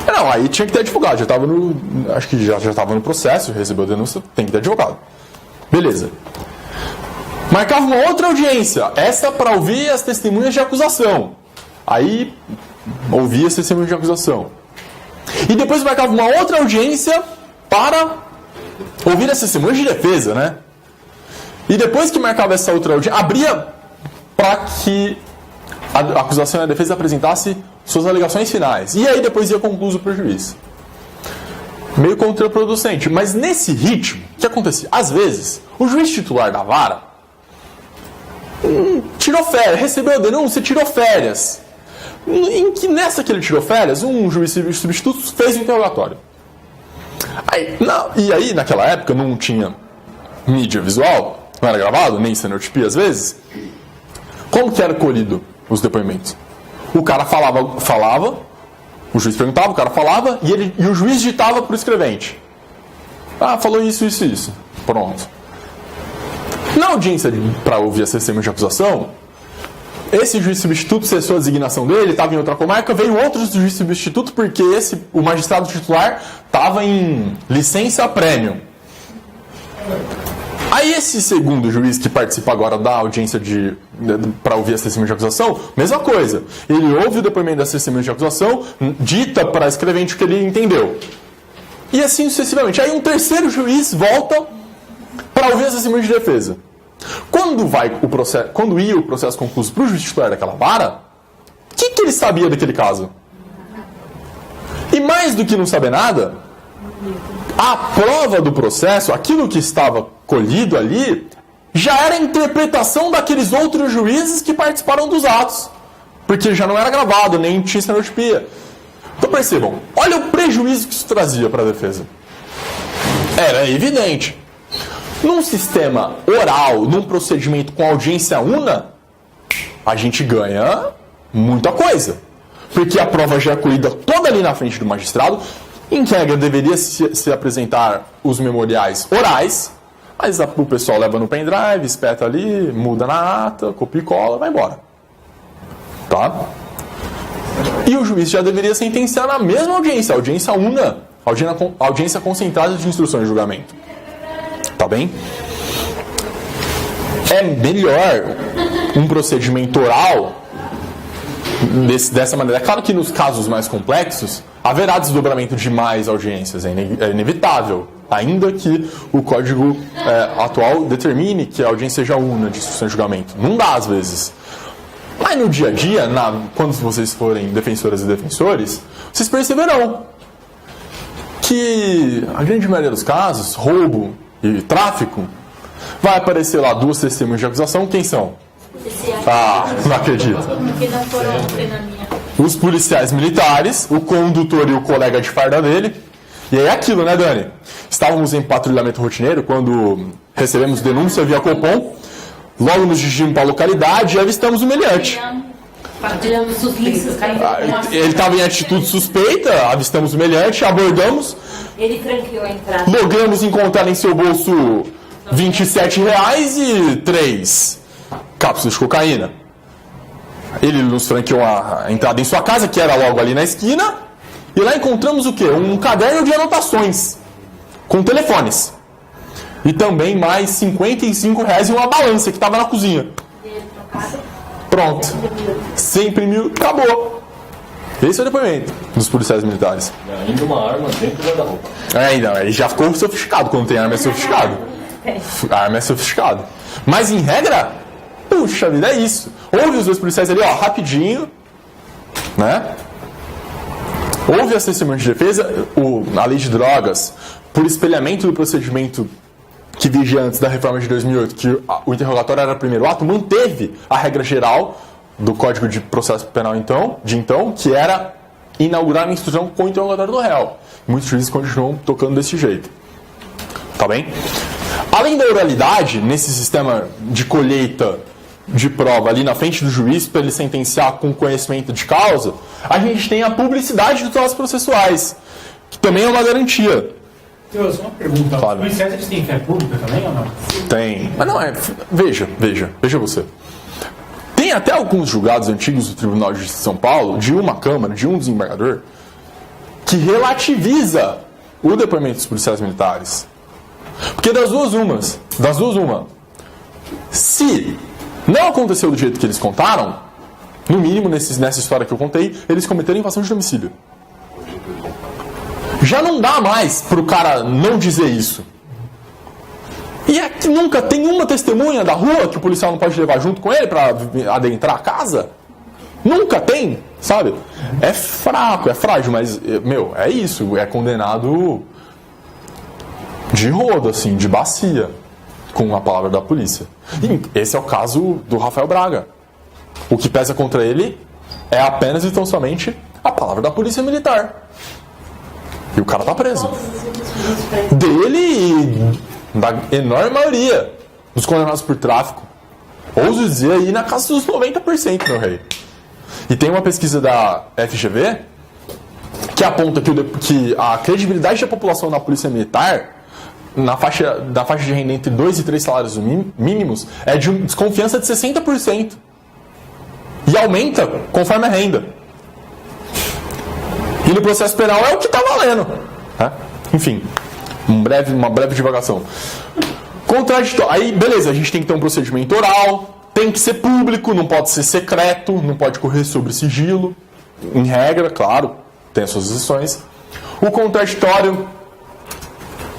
não, aí tinha que ter advogado. Acho que já estava no processo, recebeu a denúncia, tem que ter advogado. Beleza. Marcava uma outra audiência, essa para ouvir as testemunhas de acusação. Aí, ouvia as testemunhas de acusação. E depois marcava uma outra audiência para ouvir as testemunhas de defesa, né? E depois que marcava essa outra audiência, abria para que a acusação e a defesa apresentasse suas alegações finais. E aí depois ia concluso para o juiz. Meio contraproducente. Mas nesse ritmo, o que acontecia? Às vezes, o juiz titular da vara tirou férias, recebeu a denúncia, tirou férias. Nessa que ele tirou férias, um juiz substituto fez o interrogatório. E aí, naquela época, não tinha mídia visual, não era gravado, nem cenotipia às vezes. Como que era colhido os depoimentos? O cara falava, o juiz perguntava, o cara falava, e o juiz ditava para o escrevente. Falou isso. Pronto. Na audiência para ouvir as testemunhas de acusação, esse juiz substituto cessou a designação dele, estava em outra comarca, veio outro juiz substituto porque o magistrado titular estava em licença premium. Aí esse segundo juiz que participa agora da audiência para ouvir as testemunhas de acusação, mesma coisa. Ele ouve o depoimento das testemunhas de acusação, dita para a escrevente o que ele entendeu. E assim sucessivamente. Aí um terceiro juiz volta para ouvir as testemunhas de defesa. Quando ia o processo concluso para o juiz titular daquela vara, o que ele sabia daquele caso? E mais do que não saber nada, a prova do processo, aquilo que estava colhido ali, já era a interpretação daqueles outros juízes que participaram dos atos. Porque já não era gravado, nem tinha cenotipia. Então percebam, olha o prejuízo que isso trazia para a defesa. Era evidente. Num sistema oral, num procedimento com audiência una, a gente ganha muita coisa. Porque a prova já é colhida toda ali na frente do magistrado. Em regra, deveria se apresentar os memoriais orais, mas o pessoal leva no pendrive, espeta ali, muda na ata, copia e cola, vai embora. Tá? E o juiz já deveria sentenciar na mesma audiência, audiência una, audiência concentrada de instrução e julgamento. Tá bem? É melhor um procedimento oral dessa maneira. É claro que nos casos mais complexos haverá desdobramento de mais audiências, é inevitável. Ainda que o código atual determine que a audiência seja una de instrução e julgamento. Não dá, às vezes. Mas no dia a dia, quando vocês forem defensoras e defensores, vocês perceberão que a grande maioria dos casos, roubo e tráfico, vai aparecer lá 2 testemunhas de acusação. Quem são? Não acredito. Os policiais militares, o condutor e o colega de farda dele. E aí é aquilo, né, Dani? Estávamos em patrulhamento rotineiro quando recebemos denúncia via Copom. Logo nos dirigimos para a localidade e avistamos o meliante. Ele estava em atitude suspeita, avistamos o meliante, abordamos. Ele tranqueou a entrada. Logramos encontrar em seu bolso R$27 e 3 cápsulas de cocaína. Ele nos franqueou a entrada em sua casa, que era logo ali na esquina. E lá encontramos o quê? Um caderno de anotações com telefones. E também mais R$55 e uma balança que estava na cozinha. Pronto. Você imprimiu, acabou. Esse é o depoimento dos policiais militares. E ainda uma arma dentro do guarda-roupa. Então, aí já ficou sofisticado. Quando tem arma é sofisticado. A arma é sofisticado. Mas em regra, puxa vida, é isso. Ouve os 2 policiais ali, ó, rapidinho, né? Houve as testemunhas de defesa, a lei de drogas, por espelhamento do procedimento que vigia antes da reforma de 2008, que o interrogatório era o primeiro ato, manteve a regra geral do Código de Processo Penal de então, que era inaugurar a instrução com o interrogatório do réu. Muitos juízes continuam tocando desse jeito. Tá bem? Além da oralidade, nesse sistema de colheita de prova ali na frente do juiz, para ele sentenciar com conhecimento de causa, a gente tem a publicidade dos autos processuais, que também é uma garantia. Eu só uma pergunta. Claro. Os policiais eles têm fé pública também ou não? Tem. Mas não é. Veja você. Tem até alguns julgados antigos do Tribunal de Justiça de São Paulo, de uma Câmara, de um desembargador, que relativiza o depoimento dos policiais militares. Porque das duas uma. Se não aconteceu do jeito que eles contaram, no mínimo nessa história que eu contei, eles cometeram invasão de domicílio. Já não dá mais pro cara não dizer isso. E é que nunca tem uma testemunha da rua que o policial não pode levar junto com ele para adentrar a casa? Nunca tem, sabe? É fraco, é frágil, mas, é isso. É condenado de rodo, assim, de bacia, com a palavra da polícia. E esse é o caso do Rafael Braga. O que pesa contra ele é apenas e tão somente a palavra da polícia militar. E o cara tá preso. Dele e da enorme maioria dos condenados por tráfico. Ouso dizer aí na casa dos 90%, meu rei. E tem uma pesquisa da FGV que aponta que a credibilidade da população na polícia militar, na faixa de renda entre 2 e 3 salários mínimos, é de desconfiança de 60%. E aumenta conforme a renda. E no processo penal é o que está valendo. Né? Enfim, uma breve divagação. Contraditório. Aí, beleza, a gente tem que ter um procedimento oral, tem que ser público, não pode ser secreto, não pode correr sobre sigilo. Em regra, claro, tem as suas exceções. O contraditório.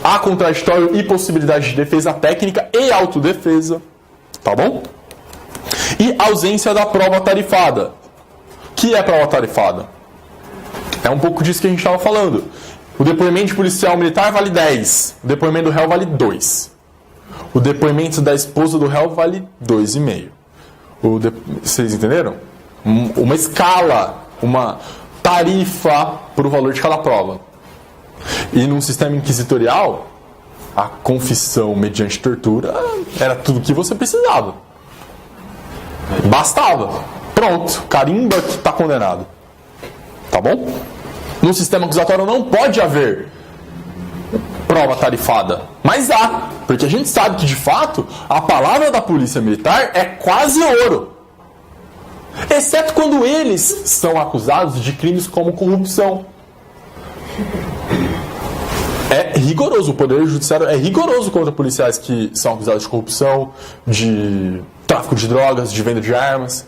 Há contraditório e possibilidade de defesa técnica e autodefesa. Tá bom? E ausência da prova tarifada. O que é prova tarifada? É um pouco disso que a gente estava falando. O depoimento de policial militar vale 10. O depoimento do réu vale 2. O depoimento da esposa do réu vale 2,5. Vocês entenderam? Uma escala, uma tarifa para o valor de cada prova. E num sistema inquisitorial, a confissão mediante tortura era tudo que você precisava. Bastava. Pronto, carimba que está condenado. Tá bom? No sistema acusatório não pode haver prova tarifada. Mas há. Porque a gente sabe que, de fato, a palavra da polícia militar é quase ouro. Exceto quando eles são acusados de crimes como corrupção. É rigoroso. O Poder Judiciário é rigoroso contra policiais que são acusados de corrupção, de tráfico de drogas, de venda de armas.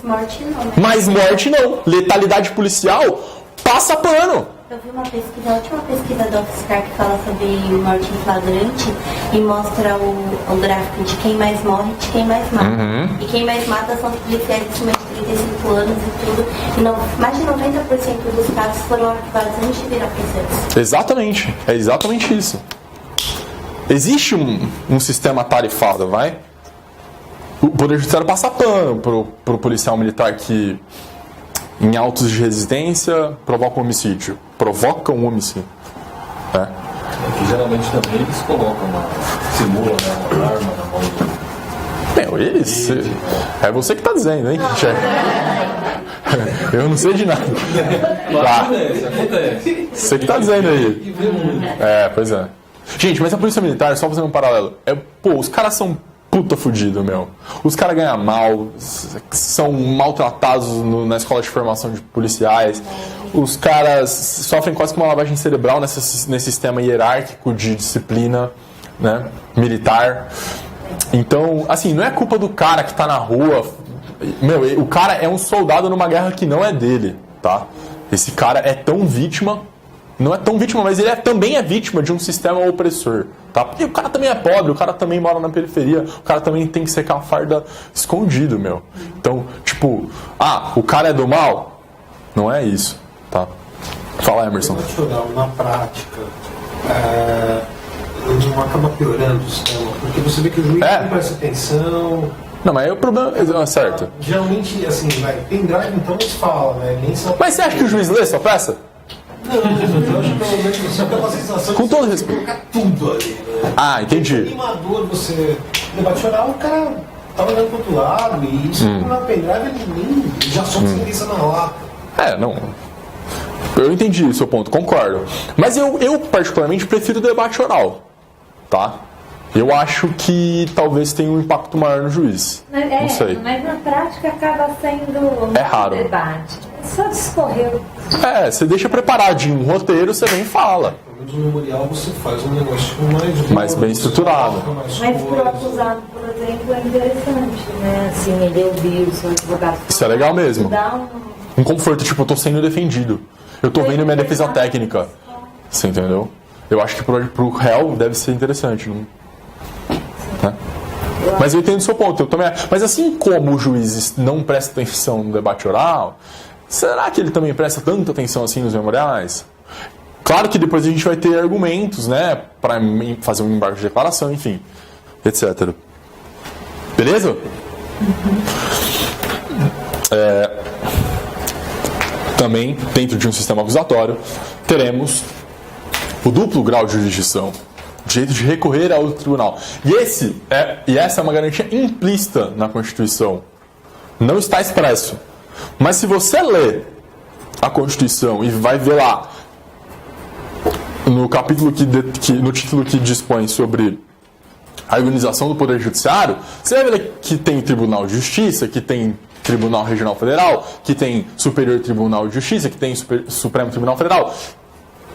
Morte não, né? Mas morte não. Letalidade policial passa pano. Eu vi uma pesquisa, a última pesquisa do UFSCar que fala sobre morte em flagrante e mostra o gráfico de quem mais morre e de quem mais mata. E quem mais mata são os policiais acima de 35 anos e tudo. E não, mais de 90% dos casos foram arquivados antes de virar processo. Exatamente, é exatamente isso. Existe um sistema tarifado, vai? O Poder Judiciário passa pano pro policial militar que, em autos de resistência, provoca um homicídio. Provoca um homicídio. É. Que geralmente também eles colocam simulam, né, uma arma na mão do... Eles? É você que tá dizendo, hein, chefe? Eu não sei de nada. Tá. Acontece. Você que tá dizendo aí. Pois é. Gente, mas a polícia militar, só fazendo um paralelo, os caras são puta fudido, meu. Os caras ganham mal, são maltratados na escola de formação de policiais. Os caras sofrem quase que uma lavagem cerebral nesse sistema hierárquico de disciplina, né, militar. Então, assim, não é culpa do cara que tá na rua. Meu, o cara é um soldado numa guerra que não é dele, tá? Esse cara é tão vítima, não é tão vítima, mas ele também é vítima de um sistema opressor, tá? Porque o cara também é pobre, o cara também mora na periferia, o cara também tem que secar a farda escondido, meu. Então, tipo, o cara é do mal? Não é isso, tá? Fala, Emerson. Na prática, não acaba piorando o sistema, porque você vê que o juiz não presta atenção. Não, mas aí o problema é certo. Geralmente, assim, tem drive, então eles falam, né? Mas você acha que o juiz lê sua peça? Não, eu acho que pelo menos você tem uma sensação com todo de respeito. Colocar tudo ali, né? Entendi. É animador você debate oral, o cara tá olhando pro outro lado, e isso na pendrive ele já só sentença na lata. Não. Eu entendi o seu ponto, concordo. Mas eu particularmente prefiro o debate oral, tá? Eu acho que talvez tenha um impacto maior no juiz. Não sei. Mas na prática acaba sendo raro. Debate. Só discorreu. Você deixa preparadinho um roteiro, você vem e fala. Pelo menos no memorial você faz um negócio mais bem estruturado. Mas pro acusado, por exemplo, é interessante, né? Assim, ele ouviu o seu advogado. Isso é legal mesmo. Dá um conforto, tipo, eu tô sendo defendido. Eu tô vendo minha defesa técnica. Você entendeu? Eu acho que pro réu deve ser interessante. Não? Né? Mas eu entendo o seu ponto. Eu também... Mas assim como o juiz não presta atenção no debate oral, será que ele também presta tanta atenção assim nos memoriais? Claro que depois a gente vai ter argumentos, né? Para fazer um embargo de declaração, enfim, etc. Beleza? Também, dentro de um sistema acusatório, teremos o duplo grau de jurisdição, o direito de recorrer ao tribunal. E essa é uma garantia implícita na Constituição. Não está expresso. Mas se você lê a Constituição e vai ver lá, no capítulo no título que dispõe sobre a organização do Poder Judiciário, você vai ver que tem Tribunal de Justiça, que tem Tribunal Regional Federal, que tem Superior Tribunal de Justiça, que tem Supremo Tribunal Federal.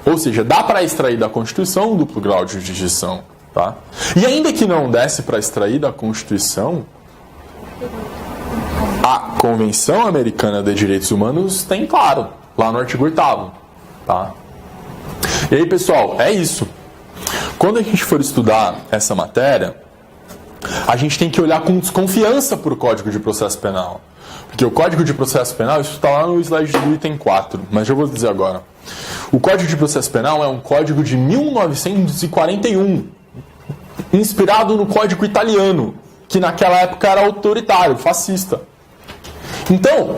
Ou seja, dá para extrair da Constituição um duplo grau de jurisdição. Tá? E ainda que não desse para extrair da Constituição, a Convenção Americana de Direitos Humanos tem claro, lá no artigo 8º. Tá? E aí, pessoal, é isso. Quando a gente for estudar essa matéria, a gente tem que olhar com desconfiança para o Código de Processo Penal. Porque o Código de Processo Penal, isso está lá no slide do item 4, mas eu vou dizer agora. O Código de Processo Penal é um código de 1941, inspirado no Código Italiano, que naquela época era autoritário, fascista. Então,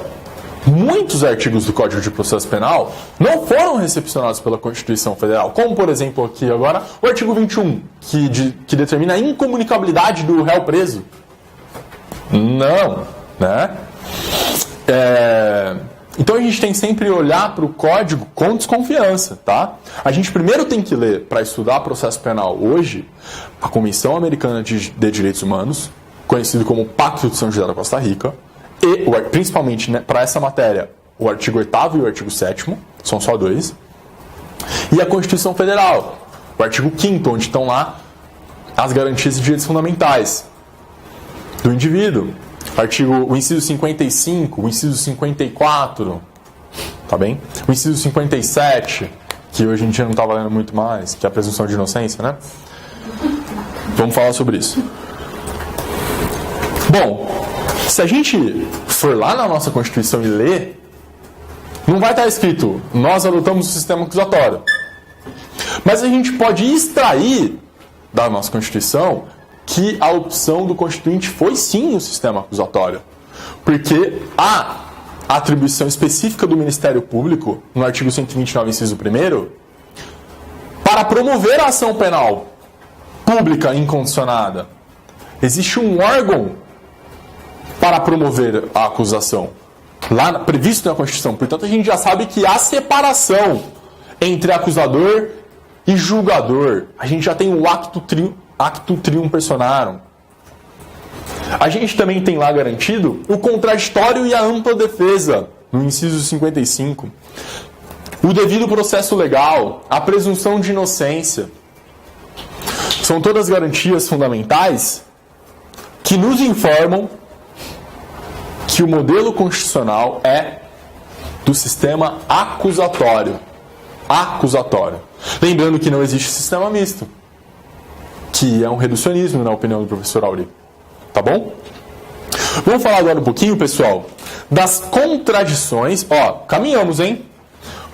muitos artigos do Código de Processo Penal não foram recepcionados pela Constituição Federal, como, por exemplo, aqui agora, o artigo 21, que determina a incomunicabilidade do réu preso. Não, né? Então a gente tem que sempre olhar para o código com desconfiança, tá? A gente primeiro tem que ler, para estudar processo penal hoje, a Convenção Americana de Direitos Humanos, conhecido como Pacto de São José da Costa Rica, e principalmente, né, para essa matéria, o artigo 8º e o artigo 7º, são só dois, e a Constituição Federal, o artigo 5º, onde estão lá as garantias de direitos fundamentais do indivíduo. O inciso 55, o inciso 54, tá bem? O inciso 57, que hoje em dia não está valendo muito mais, que é a presunção de inocência, né? Vamos falar sobre isso. Bom, se a gente for lá na nossa Constituição e ler, não vai estar escrito, nós adotamos o sistema acusatório. Mas a gente pode extrair da nossa Constituição que a opção do Constituinte foi sim o sistema acusatório. Porque a atribuição específica do Ministério Público, no artigo 129, inciso 1º, para promover a ação penal pública incondicionada, existe um órgão para promover a acusação, lá previsto na Constituição. Portanto, a gente já sabe que há separação entre acusador e julgador. A gente já tem o actu trium personarum. A gente também tem lá garantido o contraditório e a ampla defesa, no inciso 55. O devido processo legal, a presunção de inocência. São todas garantias fundamentais que nos informam que o modelo constitucional é do sistema acusatório. Acusatório. Lembrando que não existe sistema misto, que é um reducionismo, na opinião do professor Auri. Tá bom? Vamos falar agora um pouquinho, pessoal, das contradições. Ó, caminhamos, hein?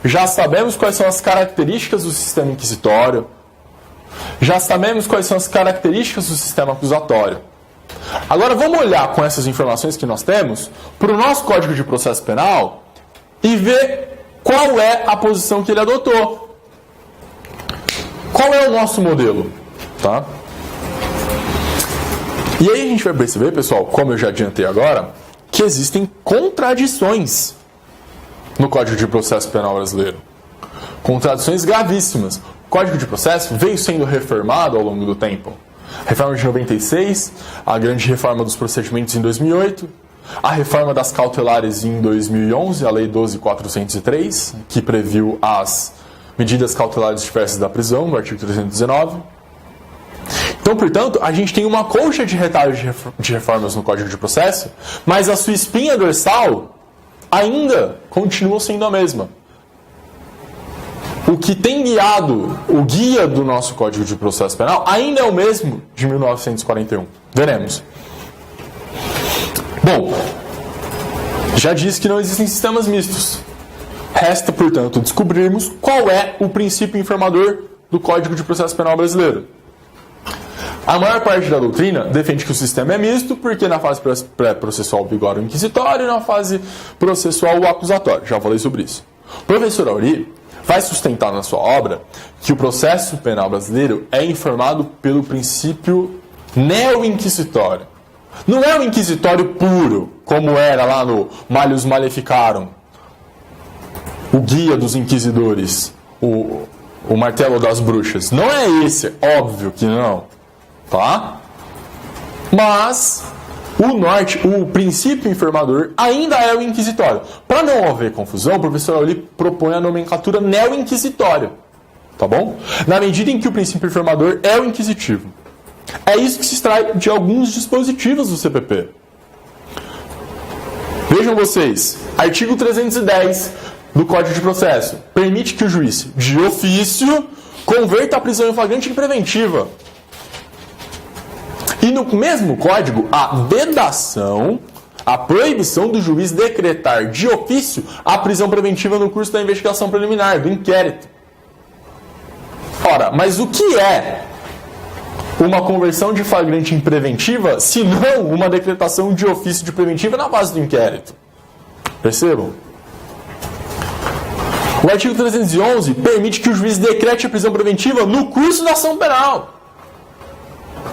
Já sabemos quais são as características do sistema inquisitório. Já sabemos quais são as características do sistema acusatório. Agora vamos olhar com essas informações que nós temos para o nosso Código de Processo Penal e ver qual é a posição que ele adotou. Qual é o nosso modelo? Tá? E aí a gente vai perceber, pessoal, como eu já adiantei agora, que existem contradições no Código de Processo Penal brasileiro. Contradições gravíssimas. O Código de Processo veio sendo reformado ao longo do tempo. Reforma de 96, a grande reforma dos procedimentos em 2008, a reforma das cautelares em 2011, a Lei 12.403, que previu as medidas cautelares diversas da prisão, no artigo 319. Então, portanto, a gente tem uma colcha de retalhos de reformas no Código de Processo, mas a sua espinha dorsal ainda continua sendo a mesma. O que tem guiado o guia do nosso Código de Processo Penal ainda é o mesmo de 1941. Veremos. Bom, já disse que não existem sistemas mistos. Resta, portanto, descobrirmos qual é o princípio informador do Código de Processo Penal brasileiro. A maior parte da doutrina defende que o sistema é misto, porque na fase pré-processual vigora o inquisitório e na fase processual o acusatório. Já falei sobre isso. O professor Auri vai sustentar na sua obra que o processo penal brasileiro é informado pelo princípio neo-inquisitório. Não é o inquisitório puro, como era lá no Malleus Maleficarum, o guia dos inquisidores, o martelo das bruxas. Não é esse, óbvio que não. Tá? Mas o princípio informador ainda é o inquisitório. Para não haver confusão, o professor Auri propõe a nomenclatura neo-inquisitória. Tá bom? Na medida em que o princípio informador é o inquisitivo. É isso que se extrai de alguns dispositivos do CPP. Vejam vocês, artigo 310 do Código de Processo permite que o juiz, de ofício, converta a prisão em flagrante em preventiva. E no mesmo código, a vedação, a proibição do juiz decretar de ofício a prisão preventiva no curso da investigação preliminar, do inquérito. Ora, mas o que é uma conversão de flagrante em preventiva, se não uma decretação de ofício de preventiva na base do inquérito? Percebam? O artigo 311 permite que o juiz decrete a prisão preventiva no curso da ação penal.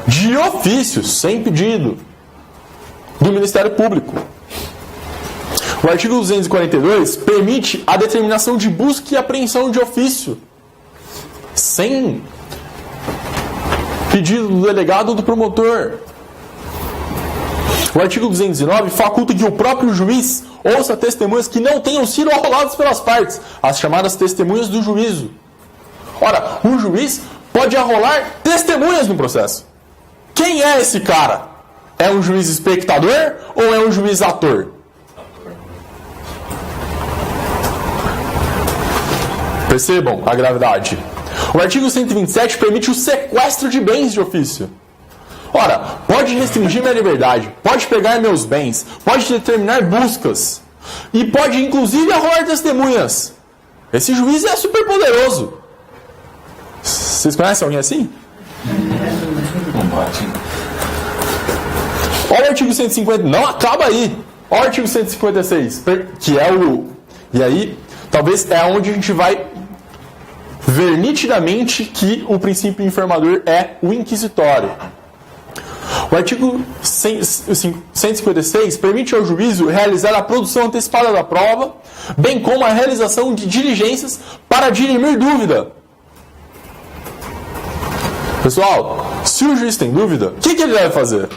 De ofício, sem pedido, do Ministério Público. O artigo 242 permite a determinação de busca e apreensão de ofício, sem pedido do delegado ou do promotor. O artigo 209 faculta que o próprio juiz ouça testemunhas que não tenham sido arroladas pelas partes, as chamadas testemunhas do juízo. Ora, o juiz pode arrolar testemunhas no processo. Quem é esse cara? É um juiz espectador ou é um juiz ator? Percebam a gravidade. O artigo 127 permite o sequestro de bens de ofício. Ora, pode restringir minha liberdade, pode pegar meus bens, pode determinar buscas e pode inclusive arrolar testemunhas. Esse juiz é super poderoso. Vocês conhecem alguém assim? Olha o artigo 150, não acaba aí. Olha o artigo 156, que é o... E aí, talvez é onde a gente vai ver nitidamente que o princípio informador é o inquisitório. O artigo 156 permite ao juízo realizar a produção antecipada da prova, bem como a realização de diligências para dirimir dúvida. Pessoal, se o juiz tem dúvida, o que ele deve fazer?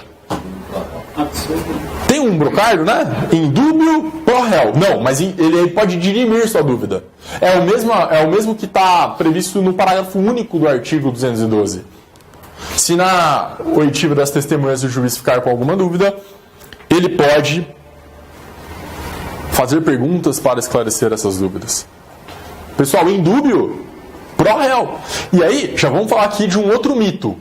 Tem um brocardo, né? Indúbio pro réu. Não, mas ele pode dirimir sua dúvida. É o mesmo que está previsto no parágrafo único do artigo 212. Se na oitiva das testemunhas o juiz ficar com alguma dúvida, ele pode fazer perguntas para esclarecer essas dúvidas. Pessoal, indúbio pro réu. E aí, já vamos falar aqui de um outro mito.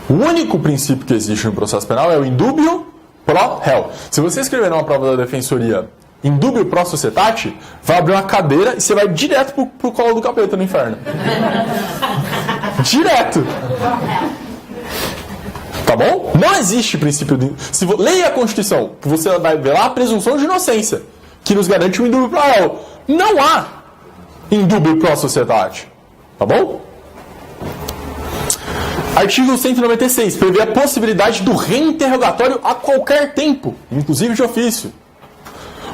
O único princípio que existe no processo penal é o indúbio pro réu. Se você escrever numa prova da defensoria indúbio pro societate, vai abrir uma cadeira e você vai direto pro colo do capeta no inferno. Direto. Tá bom? Não existe princípio de... Leia a Constituição, que você vai ver lá a presunção de inocência, que nos garante o indúbio pro réu. Não há indúbio pro societate. Tá bom? Artigo 196 prevê a possibilidade do reinterrogatório a qualquer tempo, inclusive de ofício.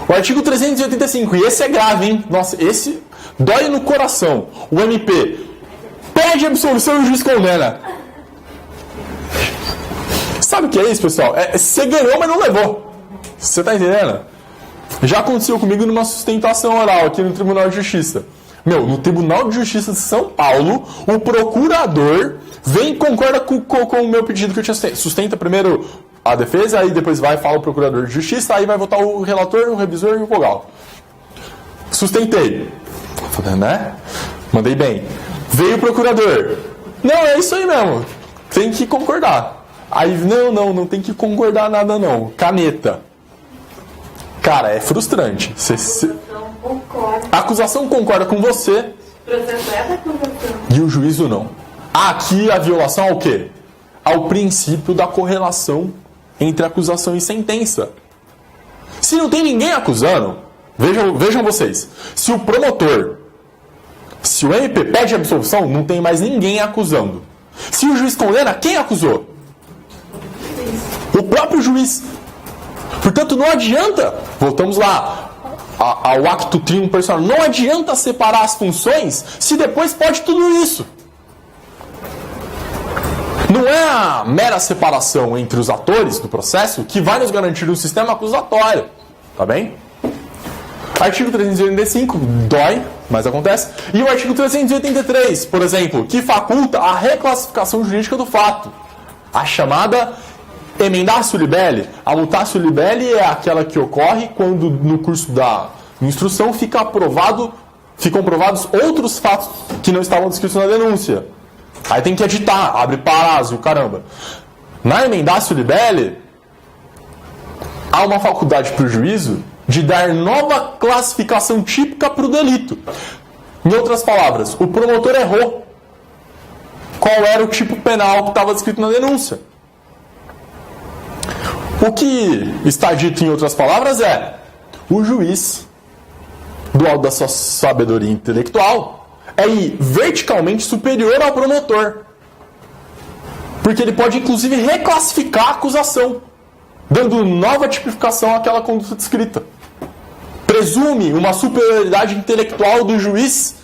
O artigo 385, e esse é grave, hein? Nossa, esse dói no coração. O MP pede absolvição e o juiz condena. Sabe o que é isso, pessoal? Você ganhou, mas não levou. Você tá entendendo? Já aconteceu comigo numa sustentação oral aqui no Tribunal de Justiça. No Tribunal de Justiça de São Paulo, o procurador vem e concorda com o meu pedido que eu tinha sustenta primeiro a defesa, aí depois vai e fala o procurador de justiça, aí vai votar o relator, o revisor e o vogal. Sustentei. Né? Mandei bem. Veio o procurador. Não, é isso aí mesmo. Tem que concordar. Aí, não tem que concordar nada não. Caneta. Cara, é frustrante. A acusação concorda com você. Processo é da acusação. E o juízo não. Aqui a violação ao quê? Ao princípio da correlação entre acusação e sentença. Se não tem ninguém acusando, vejam vocês, se o promotor, se o MP pede absolvição, não tem mais ninguém acusando. Se o juiz condena, quem acusou? O próprio juiz. Portanto, não adianta, voltamos lá ao acto tríum personal, não adianta separar as funções se depois pode tudo isso. Não é a mera separação entre os atores do processo que vai nos garantir um sistema acusatório. Tá bem? Artigo 385, dói, mas acontece. E o artigo 383, por exemplo, que faculta a reclassificação jurídica do fato. A chamada emendatio libelli. A mutatio libelli é aquela que ocorre quando no curso da instrução ficam provados outros fatos que não estavam descritos na denúncia. Aí tem que editar, abre parásio, caramba. Na emendatio libelli, há uma faculdade para o juízo de dar nova classificação típica para o delito. Em outras palavras, o promotor errou. Qual era o tipo penal que estava descrito na denúncia? O que está dito em outras palavras é: o juiz, do alto da sua sabedoria intelectual, é verticalmente superior ao promotor. Porque ele pode, inclusive, reclassificar a acusação, dando nova tipificação àquela conduta descrita. Presume uma superioridade intelectual do juiz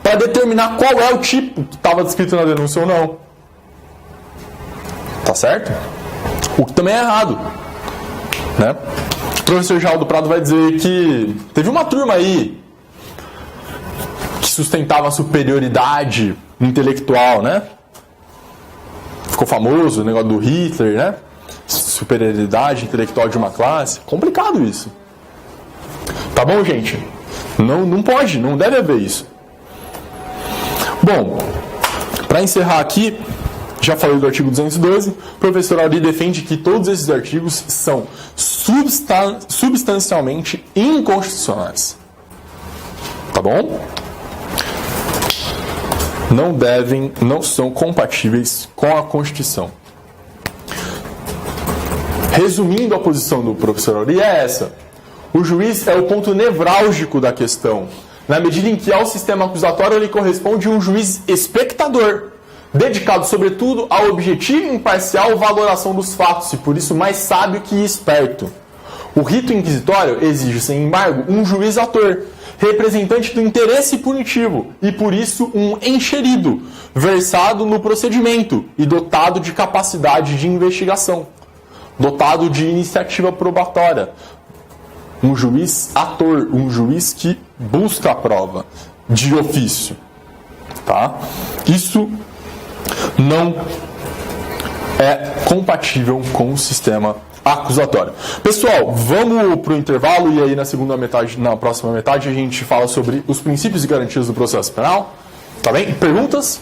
para determinar qual é o tipo que estava descrito na denúncia ou não. Tá certo? O que também é errado. Né? O professor Geraldo Prado vai dizer que teve uma turma aí que sustentava a superioridade intelectual, né? Ficou famoso o negócio do Hitler, né? Superioridade intelectual de uma classe. Complicado isso. Tá bom, gente? Não pode, não deve haver isso. Bom, para encerrar aqui, já falei do artigo 212, o professor Auri defende que todos esses artigos são substancialmente inconstitucionais. Tá bom? Não são compatíveis com a Constituição. Resumindo, a posição do professor Auri é essa. O juiz é o ponto nevrálgico da questão, na medida em que ao sistema acusatório ele corresponde um juiz espectador, dedicado sobretudo à objetiva e imparcial valoração dos fatos, e por isso mais sábio que esperto. O rito inquisitório exige, sem embargo, um juiz ator, representante do interesse punitivo, e por isso um encherido, versado no procedimento e dotado de capacidade de investigação, dotado de iniciativa probatória. Um juiz ator, um juiz que busca a prova de ofício. Tá? Isso não é compatível com o sistema acusatório. Pessoal, vamos para o intervalo e aí na próxima metade a gente fala sobre os princípios e garantias do processo penal. Tá bem? Perguntas?